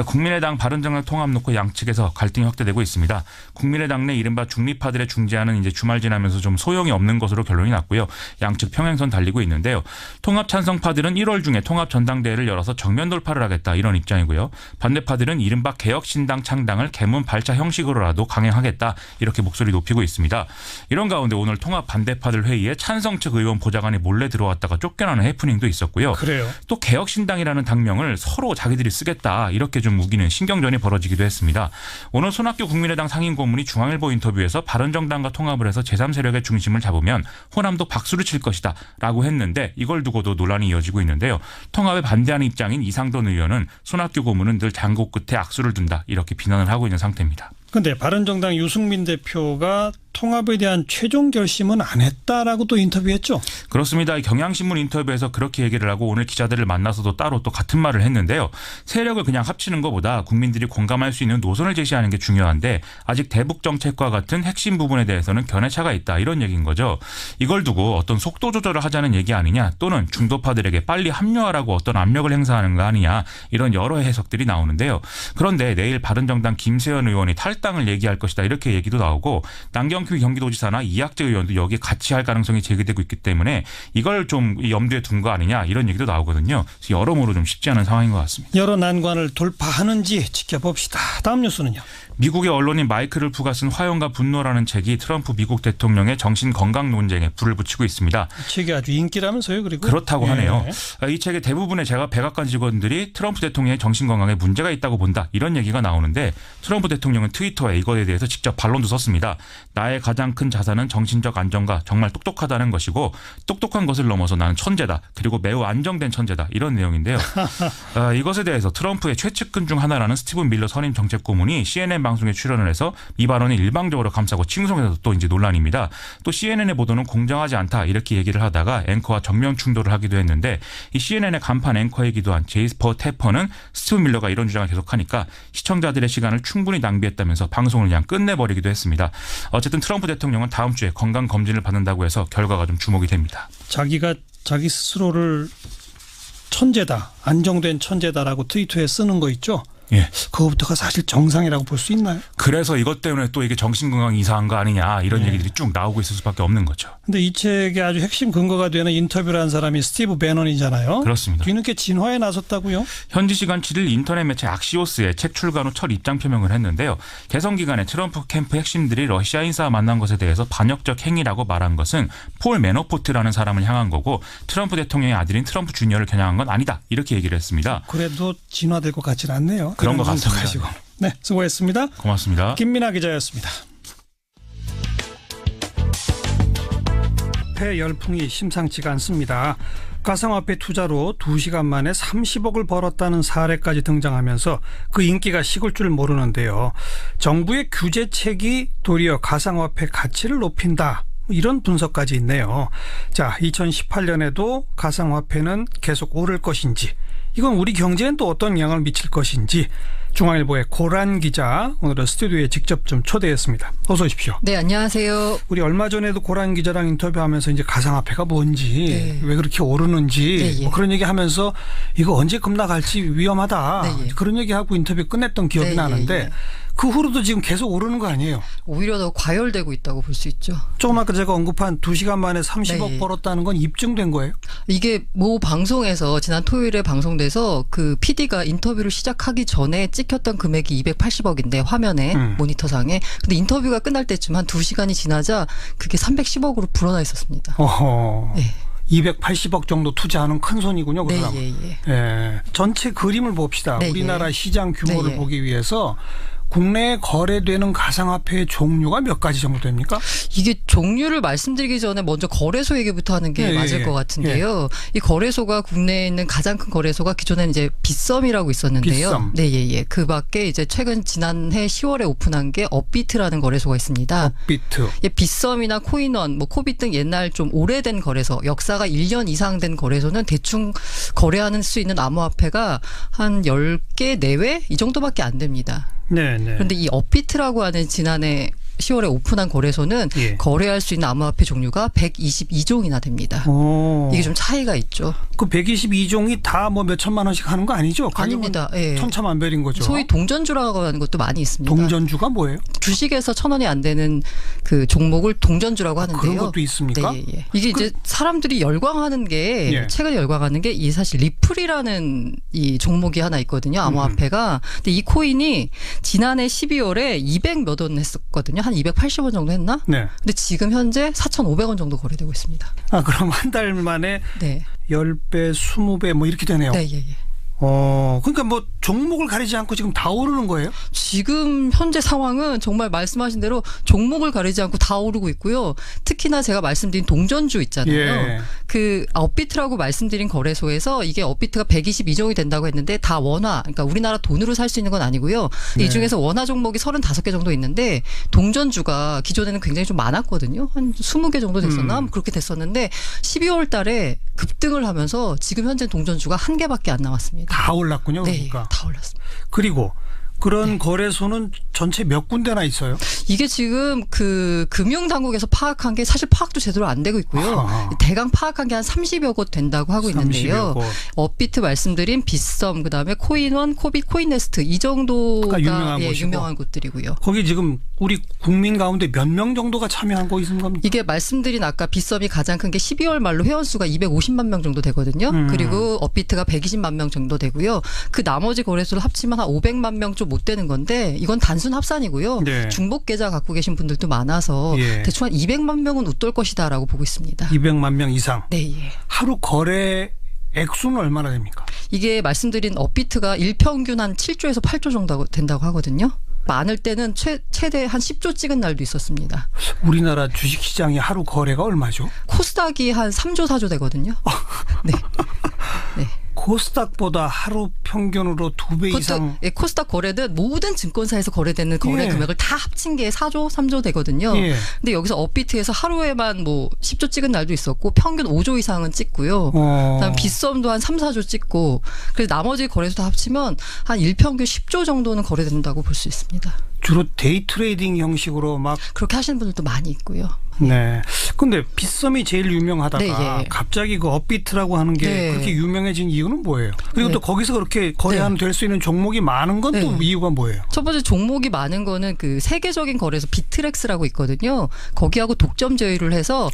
국민의당 바른정당 통합 놓고 양측에서 갈등이 확대되고 있습니다. 국민의당 내 이른바 중립파들의 중재안은 이제 주말 지나면서 좀 소용이 없는 것으로 결론이 났고요. 양측 평행선 달리고 있는데요. 통합 찬성파들은 1월 중에 통합 전당대회를 열어서 정면 돌파를 하겠다 이런 입장이고요. 반대파들은 이른바 개혁신당 창당을 개문 발차 형식으로라도 강행하겠다 이렇게 목소리 높이고 있습니다. 이런 가운데 오늘 통합 반대파들 회의에 찬성 측 의원 보좌관이 몰래 들어왔다가 쫓겨나는 해프닝도 있었고요. 그래요. 또 개혁신당이라는 당명을 서로 자기들이 쓰겠다 이렇게 좀 우기는 신경전이 벌어지기도 했습니다. 오늘 손학규 국민의당 상임고문이 중앙일보 인터뷰에서 바른정당과 통합을 해서 제3세력의 중심을 잡으면 호남도 박수를 칠 것이다 라고 했는데 이걸 두고도 논란이 이어지고 있는데요. 통합에 반대하는 입장인 이상돈 의원은 손학규 고문은 늘 장고 끝에 악수를 둔다 이렇게 비난을 하고 있는 상태입니다. 그런데 바른정당 유승민 대표가 통합에 대한 최종 결심은 안 했다라고 또 인터뷰했죠. 그렇습니다. 경향신문 인터뷰에서 그렇게 얘기를 하고 오늘 기자들을 만나서도 따로 또 같은 말을 했는데요. 세력을 그냥 합치는 것보다 국민들이 공감할 수 있는 노선을 제시하는 게 중요한데 아직 대북 정책과 같은 핵심 부분에 대해서는 견해차가 있다 이런 얘기인 거죠. 이걸 두고 어떤 속도 조절을 하자는 얘기 아니냐 또는 중도파들에게 빨리 합류하라고 어떤 압력을 행사하는 거 아니냐 이런 여러 해석들이 나오는데요. 그런데 내일 바른정당 김세현 의원이 탈당을 얘기할 것이다 이렇게 얘기도 나오고 남경규 경기도지사나 이학재 의원도 여기에 같이 할 가능성이 제기되고 있기 때문에 이걸 좀 염두에 둔 거 아니냐 이런 얘기도 나오거든요. 여러모로 좀 쉽지 않은 상황인 것 같습니다. 여러 난관을 돌파하는지 지켜봅시다. 다음 뉴스는요. 미국의 언론인 마이클 르프가 쓴 화염과 분노라는 책이 트럼프 미국 대통령의 정신 건강 논쟁에 불을 붙이고 있습니다. 이 책이 아주 인기라면서요, 그리고? 그렇다고 하네요. 이 책의 대부분의 백악관 직원들이 트럼프 대통령의 정신 건강에 문제가 있다고 본다, 이런 얘기가 나오는데 트럼프 대통령은 트위터에 이것에 대해서 직접 반론도 썼습니다. 나의 가장 큰 자산은 정신적 안정과 정말 똑똑하다는 것이고 똑똑한 것을 넘어서 나는 천재다. 그리고 매우 안정된 천재다. 이런 내용인데요. 이것에 대해서 트럼프의 최측근 중 하나라는 스티븐 밀러 선임 정책고문이 CNN 방송에 출연을 해서 이 발언을 일방적으로 감싸고 칭송해서 또 이제 논란입니다. 또 CNN의 보도는 공정하지 않다, 이렇게 얘기를 하다가 앵커와 정면 충돌을 하기도 했는데 이 CNN의 간판 앵커이기도 한 제이스퍼 태퍼는 스티븐 밀러가 이런 주장을 계속하니까 시청자들의 시간을 충분히 낭비했다면서 방송을 그냥 끝내버리기도 했습니다. 어쨌든 트럼프 대통령은 다음 주에 건강 검진을 받는다고 해서 결과가 좀 주목이 됩니다. 자기가 자기 스스로를 천재다, 안정된 천재다라고 트위터에 쓰는 거 있죠? 예. 그거부터가 사실 정상이라고 볼 수 있나요? 그래서 이것 때문에 또 이게 정신건강이 이상한 거 아니냐, 이런 얘기들이 쭉 나오고 있을 수밖에 없는 거죠. 근데 이 책의 아주 핵심 근거가 되는 인터뷰를 한 사람이 스티브 배넌이잖아요. 그렇습니다. 뒤늦게 진화에 나섰다고요? 현지 시간 7일 인터넷 매체 악시오스에 책 출간 후 첫 입장 표명을 했는데요. 개선 기간에 트럼프 캠프 핵심들이 러시아 인사와 만난 것에 대해서 반역적 행위라고 말한 것은 폴 매너포트라는 사람을 향한 거고 트럼프 대통령의 아들인 트럼프 주니어를 겨냥한 건 아니다, 이렇게 얘기를 했습니다. 그래도 진화될 것 같지는 않네요. 그런 것 같습니다. 가지고. 네, 수고했습니다. 고맙습니다. 김민아 기자였습니다. 화폐 열풍이 심상치가 않습니다. 가상화폐 투자로 2시간 만에 30억을 벌었다는 사례까지 등장하면서 그 인기가 식을 줄 모르는데요. 정부의 규제책이 도리어 가상화폐 가치를 높인다, 이런 분석까지 있네요. 자, 2018년에도 가상화폐는 계속 오를 것인지, 이건 우리 경제엔 또 어떤 영향을 미칠 것인지 중앙일보의 고란 기자 오늘은 스튜디오에 직접 좀 초대했습니다. 어서 오십시오. 네, 안녕하세요. 우리 얼마 전에도 고란 기자랑 인터뷰하면서 이제 가상화폐가 뭔지, 네. 왜 그렇게 오르는지, 네, 예. 뭐 그런 얘기하면서 이거 언제 급락할지 위험하다, 네, 예. 그런 얘기하고 인터뷰 끝냈던 기억이 네, 나는데 예. 그 후로도 지금 계속 오르는 거 아니에요? 오히려 더 과열되고 있다고 볼 수 있죠. 조금 아까 제가 언급한 2시간 만에 30억 네. 벌었다는 건 입증된 거예요? 이게 모 방송에서 지난 토요일에 방송돼서 그 PD가 인터뷰를 시작하기 전에 찍혔던 금액이 280억인데 화면에 모니터상에. 근데 인터뷰가 끝날 때쯤 한 2시간이 지나자 그게 310억으로 불어나 있었습니다. 어허. 네. 280억 정도 투자하는 큰 손이군요. 그 네, 사람. 예. 예. 전체 그림을 봅시다. 네, 우리나라 예. 시장 규모를 네, 예. 보기 위해서 국내에 거래되는 가상화폐의 종류가 몇 가지 정도 됩니까? 이게 종류를 말씀드리기 전에 먼저 거래소 얘기부터 하는 게 예, 맞을 예, 것 같은데요. 이 거래소가 국내에 있는 가장 큰 거래소가 기존에는 이제 빗썸이라고 있었는데요. 빗썸. 네, 예. 그 밖에 이제 최근 지난해 10월에 오픈한 게 업비트라는 거래소가 있습니다. 업비트. 예, 빗썸이나 코인원, 뭐 코빗 등 옛날 좀 오래된 거래소, 역사가 1년 이상 된 거래소는 대충 거래하는 수 있는 암호화폐가 한 10개 내외 이 정도밖에 안 됩니다. 네. 그런데 이 업비트라고 하는 지난해 10월에 오픈한 거래소는 예. 거래할 수 있는 암호화폐 종류가 122종이나 됩니다. 오. 이게 좀 차이가 있죠. 그 122종이 다 뭐 몇 천만 원씩 하는 거 아니죠? 아닙니다. 예. 천차만별인 거죠. 소위 동전주라고 하는 것도 많이 있습니다. 동전주가 뭐예요? 주식에서 1,000원이 안 되는 그 종목을 동전주라고 하는데요. 그런 것도 있습니까? 네, 예. 이게 이제 사람들이 열광하는 게 예. 최근에 열광하는 게 이 사실 리플이라는 이 종목이 하나 있거든요. 암호화폐가. 근데 이 코인이 지난해 12월에 200 몇 원 했었거든요. 한 280원 정도 했나? 네. 근데 지금 현재 4,500원 정도 거래되고 있습니다. 아, 그럼 한 달 만에 네. 10배, 20배 뭐 이렇게 되네요. 네, 예. 그러니까 뭐 종목을 가리지 않고 지금 다 오르는 거예요? 지금 현재 상황은 정말 말씀하신 대로 종목을 가리지 않고 다 오르고 있고요. 특히나 제가 말씀드린 동전주 있잖아요. 예. 그 업비트라고 말씀드린 거래소에서 이게 업비트가 122종이 된다고 했는데 다 원화, 그러니까 우리나라 돈으로 살 수 있는 건 아니고요. 네. 이 중에서 원화 종목이 35개 정도 있는데 동전주가 기존에는 굉장히 좀 많았거든요. 한 20개 정도 됐었나? 그렇게 됐었는데 12월 달에 급등을 하면서 지금 현재 동전주가 1개밖에 안 남았습니다. 다 올랐군요. 네, 그러니까. 다 올랐습니다. 그리고 그런 네. 거래소는 전체 몇 군데나 있어요? 이게 지금 그 금융당국에서 파악한 게 사실 파악도 제대로 안 되고 있고요. 아하. 대강 파악한 게 한 30여 곳 된다고 하고 30여 있는데요. 곳. 업비트 말씀드린 빗썸, 그다음에 코인원, 코빗, 코인네스트 이 정도가 유명한 곳이고. 유명한 곳들이고요. 거기 지금 우리 국민 가운데 몇 명 정도가 참여한 거 있는 겁니까? 이게 말씀드린 아까 빗썸이 가장 큰 게 12월 말로 회원수가 250만 명 정도 되거든요. 그리고 업비트가 120만 명 정도 되고요. 그 나머지 거래소를 합치면 한 500만 명 좀 못 되는 건데 이건 단순 합산이고요. 네. 중복 계좌 갖고 계신 분들도 많아서 예. 대충 한 200만 명은 웃돌 것이다라고 보고 있습니다. 200만 명 이상. 네, 예. 하루 거래 액수는 얼마나 됩니까? 이게 말씀드린 업비트가 일평균 한 7조에서 8조 정도 된다고 하거든요. 많을 때는 최대 한 10조 찍은 날도 있었습니다. 우리나라 주식시장의 하루 거래가 얼마죠? 코스닥이 한 3조 4조 되거든요. 네. 네. 코스닥보다 하루 평균으로 2배 이상. 예, 코스닥 거래는 모든 증권사에서 거래되는 거래 금액을 다 합친 게 4조, 3조 되거든요. 예. 근데 여기서 업비트에서 하루에만 뭐 10조 찍은 날도 있었고 평균 5조 이상은 찍고요. 그다음에 빗썸도 한 3, 4조 찍고 그래서 나머지 거래소 다 합치면 한 일평균 10조 정도는 거래된다고 볼 수 있습니다. 주로 데이 트레이딩 형식으로 막 그렇게 하시는 분들도 많이 있고요. 네. 근데 빗썸이 제일 유명하다가 네, 예. 갑자기 그 업비트라고 하는 게 네. 그렇게 유명해진 이유는 뭐예요? 그리고 네. 또 거기서 그렇게 거래하는 될 수 있는 종목이 많은 건 또 네. 이유가 뭐예요? 첫 번째 종목이 많은 거는 그 세계적인 거래소 비트렉스라고 있거든요. 거기하고 독점 제휴를 해서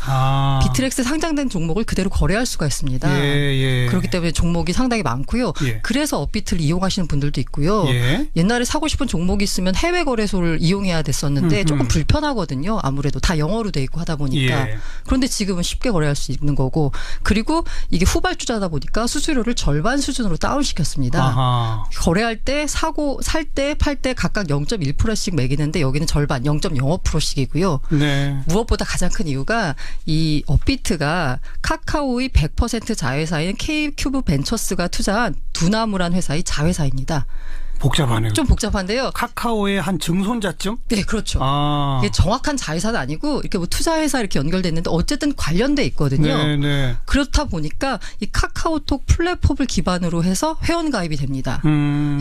비트렉스 상장된 종목을 그대로 거래할 수가 있습니다. 예. 그렇기 때문에 종목이 상당히 많고요. 예. 그래서 업비트를 이용하시는 분들도 있고요. 예. 옛날에 사고 싶은 종목이 있으면 해외 거래소를 이용해야 됐었는데 조금 불편하거든요. 아무래도 다 영어로 돼 있고 하다 보니까. 예. 그런데 지금은 쉽게 거래할 수 있는 거고 그리고 이게 후발주자다 보니까 수수료를 절반 수준으로 다운시켰습니다. 아하. 거래할 때 사고 살 때 팔 때 각각 0.1%씩 매기는데 여기는 절반 0.05%씩이고요. 네. 무엇보다 가장 큰 이유가 이 업비트가 카카오의 100% 자회사인 K큐브 벤처스가 투자한 두나무란 회사의 자회사입니다. 복잡하네요. 좀 복잡한데요. 카카오의 한 증손자증? 네, 그렇죠. 이게 정확한 자회사는 아니고 이렇게 뭐 투자회사 이렇게 연결됐는데 어쨌든 관련돼 있거든요. 네. 그렇다 보니까 이 카카오톡 플랫폼을 기반으로 해서 회원가입이 됩니다.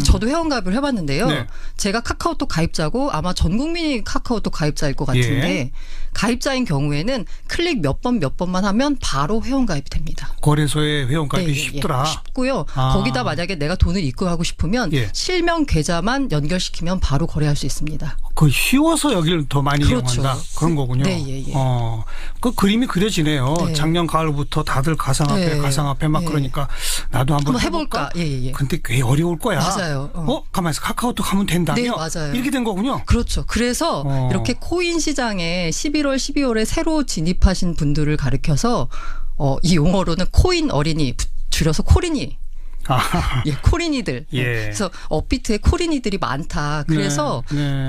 저도 회원가입을 해봤는데요. 네. 제가 카카오톡 가입자고 아마 전 국민이 카카오톡 가입자일 것 같은데 예. 가입자인 경우에는 클릭 몇 번만 하면 바로 회원가입이 됩니다. 거래소에 회원가입이 쉽더라. 쉽고요. 거기다 만약에 내가 돈을 입금하고 싶으면 예. 실명 계좌만 연결시키면 바로 거래할 수 있습니다. 그 쉬워서 여기를 더 많이 그렇죠. 이용한다. 그런 거군요. 네, 예. 그 그림이 그려지네요. 네. 작년 가을부터 다들 가상화폐 막 네. 그러니까 나도 한번 해볼까? 예. 근데 꽤 어려울 거야. 맞아요. 가만히 있어. 카카오톡 하면 된다며? 네, 맞아요. 이렇게 된 거군요. 그렇죠. 그래서 이렇게 코인 시장에 11월, 12월에 새로 진입하신 분들을 가리켜서 이 용어로는 코인 어린이, 줄여서 코린이. 예, 코린이들. 예. 그래서 업비트에 코린이들이 많다. 그래서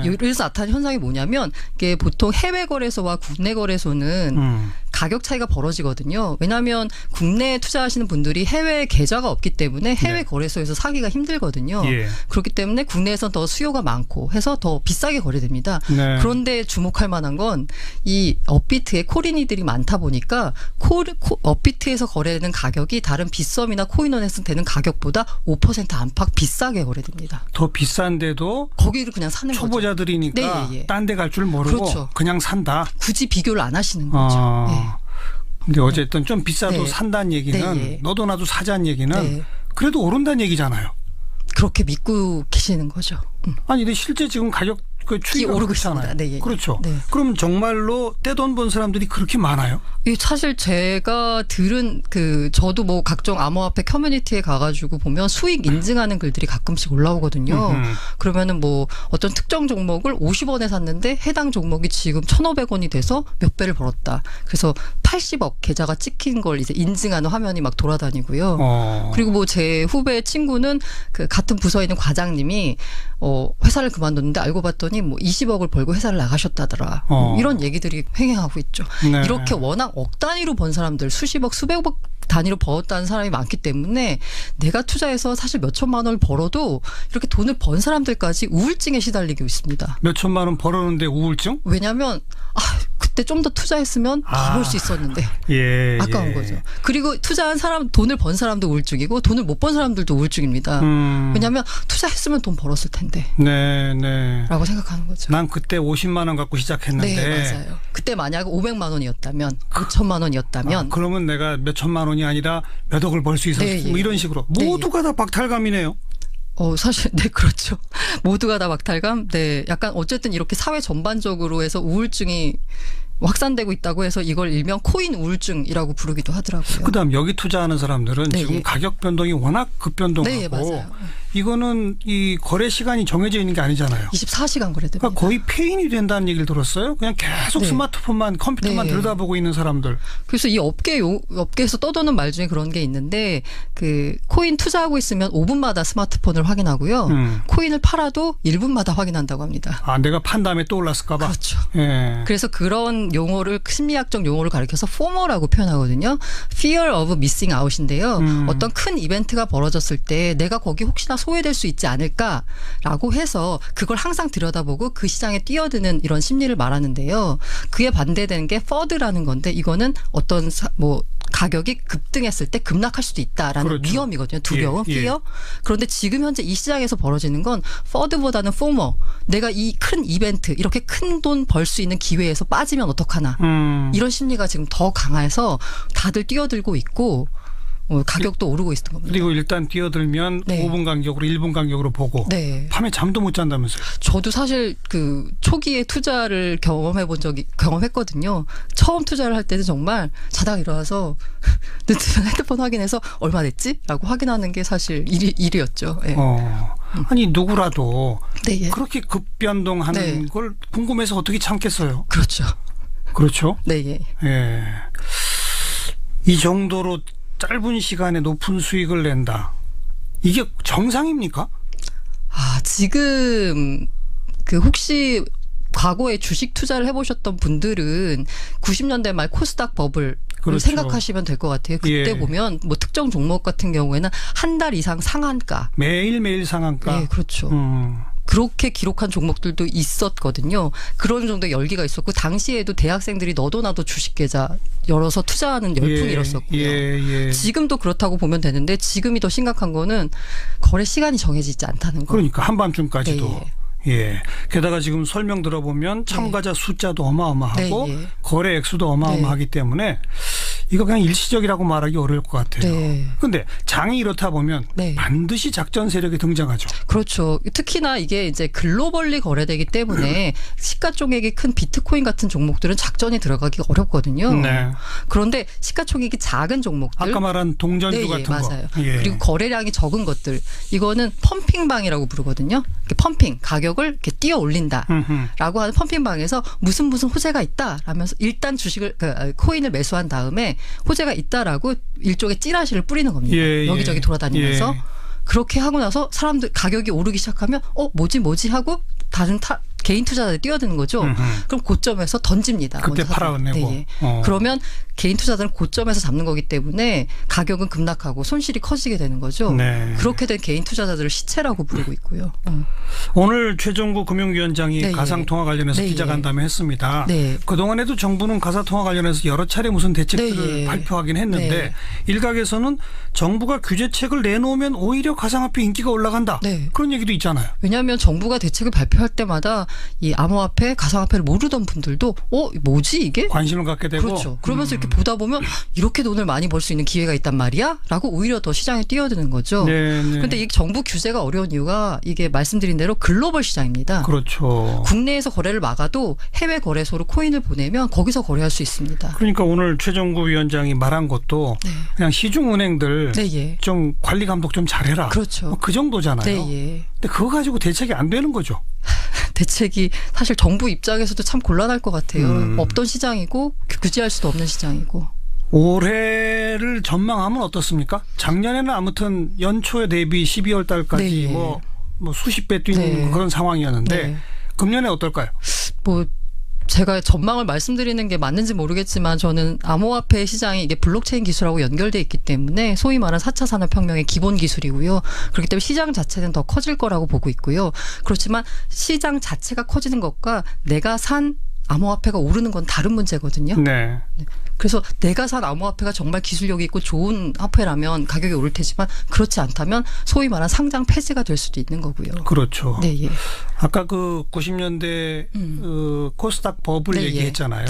여기서 나타나는 현상이 뭐냐면 이게 보통 해외 거래소와 국내 거래소는 가격 차이가 벌어지거든요. 왜냐하면 국내에 투자하시는 분들이 해외 계좌가 없기 때문에 해외 거래소에서 사기가 힘들거든요. 예. 그렇기 때문에 국내에서는 더 수요가 많고 해서 더 비싸게 거래됩니다. 네. 그런데 주목할 만한 건 이 업비트에 코린이들이 많다 보니까 업비트에서 거래되는 가격이 다른 빗썸이나 코인원에서 되는 가격보다 5% 안팎 비싸게 거래됩니다. 더 비싼데도 거기를 그냥 사는 거죠. 초보자들이니까 네, 예. 딴 데 갈 줄 모르고 그렇죠. 그냥 산다. 굳이 비교를 안 하시는 거죠. 네. 근데 어쨌든 좀 비싸도 네. 산다는 얘기는 네, 예. 너도 나도 사자는 얘기는 네. 그래도 오른다는 얘기잖아요. 그렇게 믿고 계시는 거죠. 아니 근데 실제 지금 가격 그 추이가 오르고 그렇잖아요. 있습니다. 네, 예. 그렇죠. 네. 그럼 정말로 떼돈 번 사람들이 그렇게 많아요? 사실 제가 들은 저도 뭐 각종 암호화폐 커뮤니티에 가가지고 보면 수익 인증하는 글들이 가끔씩 올라오거든요. 그러면은 뭐 어떤 특정 종목을 50원에 샀는데 해당 종목이 지금 1,500원이 돼서 몇 배를 벌었다. 그래서 80억 계좌가 찍힌 걸 이제 인증하는 화면이 막 돌아다니고요. 그리고 뭐 제 후배 친구는 그 같은 부서에 있는 과장님이 회사를 그만뒀는데 알고 봤더니 뭐 20억을 벌고 회사를 나가셨다더라. 이런 얘기들이 횡행하고 있죠. 네. 이렇게 워낙 억 단위로 번 사람들 수십억 수백억 단위로 벌었다는 사람이 많기 때문에 내가 투자해서 사실 몇 천만 원을 벌어도 이렇게 돈을 번 사람들까지 우울증에 시달리고 있습니다. 몇 천만 원 벌었는데 우울증? 왜냐하면 그때 좀 더 투자했으면 더 벌 수 있었는데 아까운 거죠. 그리고 투자한 사람, 돈을 번 사람도 우울증이고 돈을 못 번 사람들도 우울증입니다. 왜냐하면 투자했으면 돈 벌었을 텐데 라고 생각하는 거죠. 난 그때 50만 원 갖고 시작했는데 네, 맞아요. 그때 만약 500만 원이었다면 5천만 원이었다면 그러면 내가 몇 천만 원이 아니라 몇 억을 벌 수 있었어. 네, 뭐 이런 식으로 모두가 다 박탈감이네요. 사실 네 그렇죠. 모두가 다 박탈감. 네, 약간 어쨌든 이렇게 사회 전반적으로 해서 우울증이 확산되고 있다고 해서 이걸 일명 코인 우울증이라고 부르기도 하더라고요. 그다음 여기 투자하는 사람들은 지금 가격 변동이 워낙 급변동하고 이거는 이 거래 시간이 정해져 있는 게 아니잖아요. 24시간 거래됩니다. 그러니까 거의 폐인이 된다는 얘기를 들었어요. 그냥 계속 네. 스마트폰만 컴퓨터만 네. 들여다보고 있는 사람들. 그래서 이 업계에서 떠도는 말 중에 그런 게 있는데 그 코인 투자하고 있으면 5분마다 스마트폰을 확인하고요. 코인을 팔아도 1분마다 확인한다고 합니다. 아, 내가 판 다음에 또 올랐을까 봐. 그렇죠. 예. 그래서 그런 용어를 심리학적 용어를 가리켜서 FOMO라고 표현하거든요. Fear of Missing Out인데요. 어떤 큰 이벤트가 벌어졌을 때 내가 거기 혹시나 소외될 수 있지 않을까라고 해서 그걸 항상 들여다보고 그 시장에 뛰어드는 이런 심리를 말하는데요. 그에 반대되는 게 FUD라는 건데 이거는 어떤 가격이 급등했을 때 급락할 수도 있다라는 그렇죠. 위험이거든요. 두려움, 예, 예. fear. 그런데 지금 현재 이 시장에서 벌어지는 건 FUD보다는 FOMO. 내가 이 큰 이벤트, 이렇게 큰 돈 벌 수 있는 기회에서 빠지면 어떡하나. 이런 심리가 지금 더 강해서 다들 뛰어들고 있고 가격도 오르고 있는 겁니다. 그리고 일단 뛰어들면 네. 5분 간격으로 1분 간격으로 보고 네. 밤에 잠도 못 잔다면서요. 저도 사실 그 초기에 투자를 경험했거든요. 처음 투자를 할 때는 정말 자다가 일어나서 핸드폰 확인해서 얼마 냈지? 라고 확인하는 게 사실 일이었죠. 네. 아니 누구라도 네, 예. 그렇게 급변동하는 네. 걸 궁금해서 어떻게 참겠어요. 그렇죠. 그렇죠. 네, 예. 예. 이 정도로 짧은 시간에 높은 수익을 낸다. 이게 정상입니까? 지금 혹시 과거에 주식 투자를 해보셨던 분들은 90년대 말 코스닥 버블 그렇죠. 생각하시면 될 것 같아요. 그때 예. 보면 특정 종목 같은 경우에는 한 달 이상 상한가. 매일매일 상한가. 네, 그렇죠. 그렇게 기록한 종목들도 있었거든요. 그런 정도의 열기가 있었고 당시에도 대학생들이 너도 나도 주식 계좌 열어서 투자하는 열풍이 일었었고요. 지금도 그렇다고 보면 되는데 지금이 더 심각한 거는 거래 시간이 정해지지 않다는 거. 그러니까 한밤중까지도. 네, 예. 게다가 지금 설명 들어보면 참가자 숫자도 어마어마하고 네, 예. 거래 액수도 어마어마하기 때문에 이거 그냥 일시적이라고 말하기 어려울 것 같아요. 그런데 장이 이렇다 보면 반드시 작전 세력이 등장하죠. 그렇죠. 특히나 이게 이제 글로벌리 거래되기 때문에 시가총액이 큰 비트코인 같은 종목들은 작전이 들어가기 어렵거든요. 네. 그런데 시가총액이 작은 종목들. 아까 말한 동전주 같은 거. 맞아요. 예. 그리고 거래량이 적은 것들. 이거는 펌핑방이라고 부르거든요. 펌핑, 가격을 이렇게 띄어 올린다라고 하는 펌핑방에서 무슨 호재가 있다 라면서 일단 코인을 매수한 다음에 호재가 있다라고 일종의 찌라시를 뿌리는 겁니다. 여기저기 돌아다니면서. 그렇게 하고 나서 사람들 가격이 오르기 시작하면 뭐지 하고 다른 개인 투자자들이 뛰어드는 거죠. 그럼 고점에서 던집니다. 그때 팔아내고. 그러면 개인 투자자들은 고점에서 잡는 거기 때문에 가격은 급락하고 손실이 커지게 되는 거죠. 네. 그렇게 된 개인 투자자들을 시체라고 부르고 있고요. 오늘 최종구 금융위원장이 가상통화 관련해서 기자간담회 했습니다. 그동안에도 정부는 가상통화 관련해서 여러 차례 무슨 대책들을 발표하긴 했는데 일각에서는 정부가 규제책을 내놓으면 오히려 가상화폐 인기가 올라간다. 그런 얘기도 있잖아요. 왜냐하면 정부가 대책을 발표할 때마다 이 암호화폐, 가상화폐를 모르던 분들도 뭐지 이게? 관심을 갖게 되고. 그렇죠. 그러면서 이렇게 보다 보면 이렇게 돈을 많이 벌 수 있는 기회가 있단 말이야? 라고 오히려 더 시장에 뛰어드는 거죠. 그런데 이 정부 규제가 어려운 이유가 이게 말씀드린 대로 글로벌 시장입니다. 그렇죠. 국내에서 거래를 막아도 해외 거래소로 코인을 보내면 거기서 거래할 수 있습니다. 그러니까 오늘 최종구 위원장이 말한 것도 그냥 시중은행들 좀 관리 감독 좀 잘해라. 그렇죠. 그 정도잖아요. 근데 그거 가지고 대책이 안 되는 거죠. 대책이 사실 정부 입장에서도 참 곤란할 것 같아요. 없던 시장이고 규제할 수도 없는 시장이고. 올해를 전망하면 어떻습니까? 작년에는 아무튼 연초에 대비 12월 달까지 뭐 수십 배 뛰는 그런 상황이었는데 금년에 어떨까요? 제가 전망을 말씀드리는 게 맞는지 모르겠지만 저는 암호화폐 시장이 이게 블록체인 기술하고 연결돼 있기 때문에 소위 말하는 4차 산업혁명의 기본 기술이고요. 그렇기 때문에 시장 자체는 더 커질 거라고 보고 있고요. 그렇지만 시장 자체가 커지는 것과 내가 산 암호화폐가 오르는 건 다른 문제거든요. 그래서 내가 산 암호화폐가 정말 기술력이 있고 좋은 화폐라면 가격이 오를 테지만 그렇지 않다면 소위 말하는 상장 폐지가 될 수도 있는 거고요. 그렇죠. 아까 그 90년대 코스닥 버블 얘기했잖아요.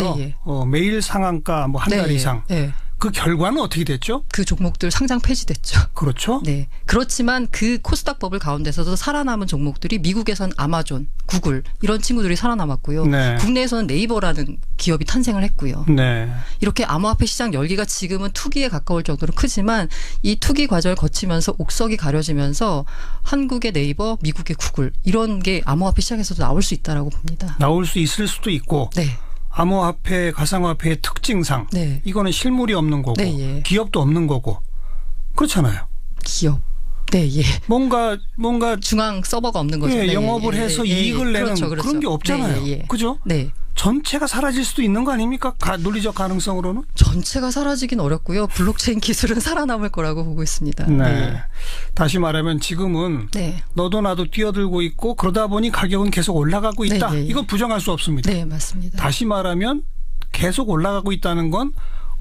매일 상한가 뭐 한 달 이상. 그 결과는 어떻게 됐죠? 그 종목들 상장 폐지됐죠. 그렇죠. 네. 그렇지만 그 코스닥 버블 가운데서도 살아남은 종목들이 미국에선 아마존, 구글 이런 친구들이 살아남았고요. 네. 국내에서는 네이버라는 기업이 탄생을 했고요. 네. 이렇게 암호화폐 시장 열기가 지금은 투기에 가까울 정도로 크지만 이 투기 과정을 거치면서 옥석이 가려지면서 한국의 네이버, 미국의 구글 이런 게 암호화폐 시장에서도 나올 수 있다라고 봅니다. 나올 수 있을 수도 있고. 네. 암호화폐, 가상화폐의 특징상 네. 이거는 실물이 없는 거고 네, 예. 기업도 없는 거고 그렇잖아요. 기업. 네, 예. 뭔가 중앙 서버가 없는 거죠. 예, 네, 영업을 예, 해서 예, 이익을 내는 그렇죠, 그런 게 없잖아요. 네, 예. 그죠? 네. 전체가 사라질 수도 있는 거 아닙니까? 논리적 가능성으로는? 전체가 사라지긴 어렵고요. 블록체인 기술은 살아남을 거라고 보고 있습니다. 네. 네. 다시 말하면 지금은 네. 너도 나도 뛰어들고 있고 그러다 보니 가격은 계속 올라가고 있다. 네, 네, 네. 이건 부정할 수 없습니다. 네, 맞습니다. 다시 말하면 계속 올라가고 있다는 건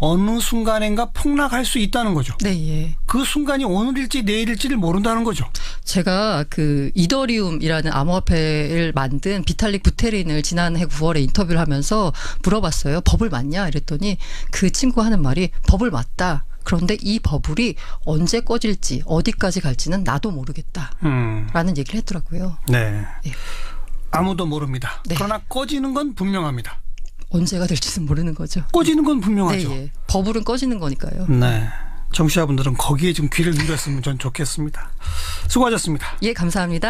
어느 순간인가 폭락할 수 있다는 거죠. 네, 예. 그 순간이 오늘일지 내일일지를 모른다는 거죠. 제가 그 이더리움이라는 암호화폐를 만든 비탈릭 부테린을 지난해 9월에 인터뷰를 하면서 물어봤어요. 버블 맞냐? 이랬더니 그 친구가 하는 말이 버블 맞다. 그런데 이 버블이 언제 꺼질지 어디까지 갈지는 나도 모르겠다. 라는 얘기를 했더라고요. 네. 네. 아무도 모릅니다. 네. 그러나 꺼지는 건 분명합니다. 언제가 될지는 모르는 거죠. 꺼지는 건 분명하죠. 네, 예. 버블은 꺼지는 거니까요. 네. 청취자분들은 거기에 좀 귀를 기울였으면 전 좋겠습니다. 수고하셨습니다. 예, 감사합니다.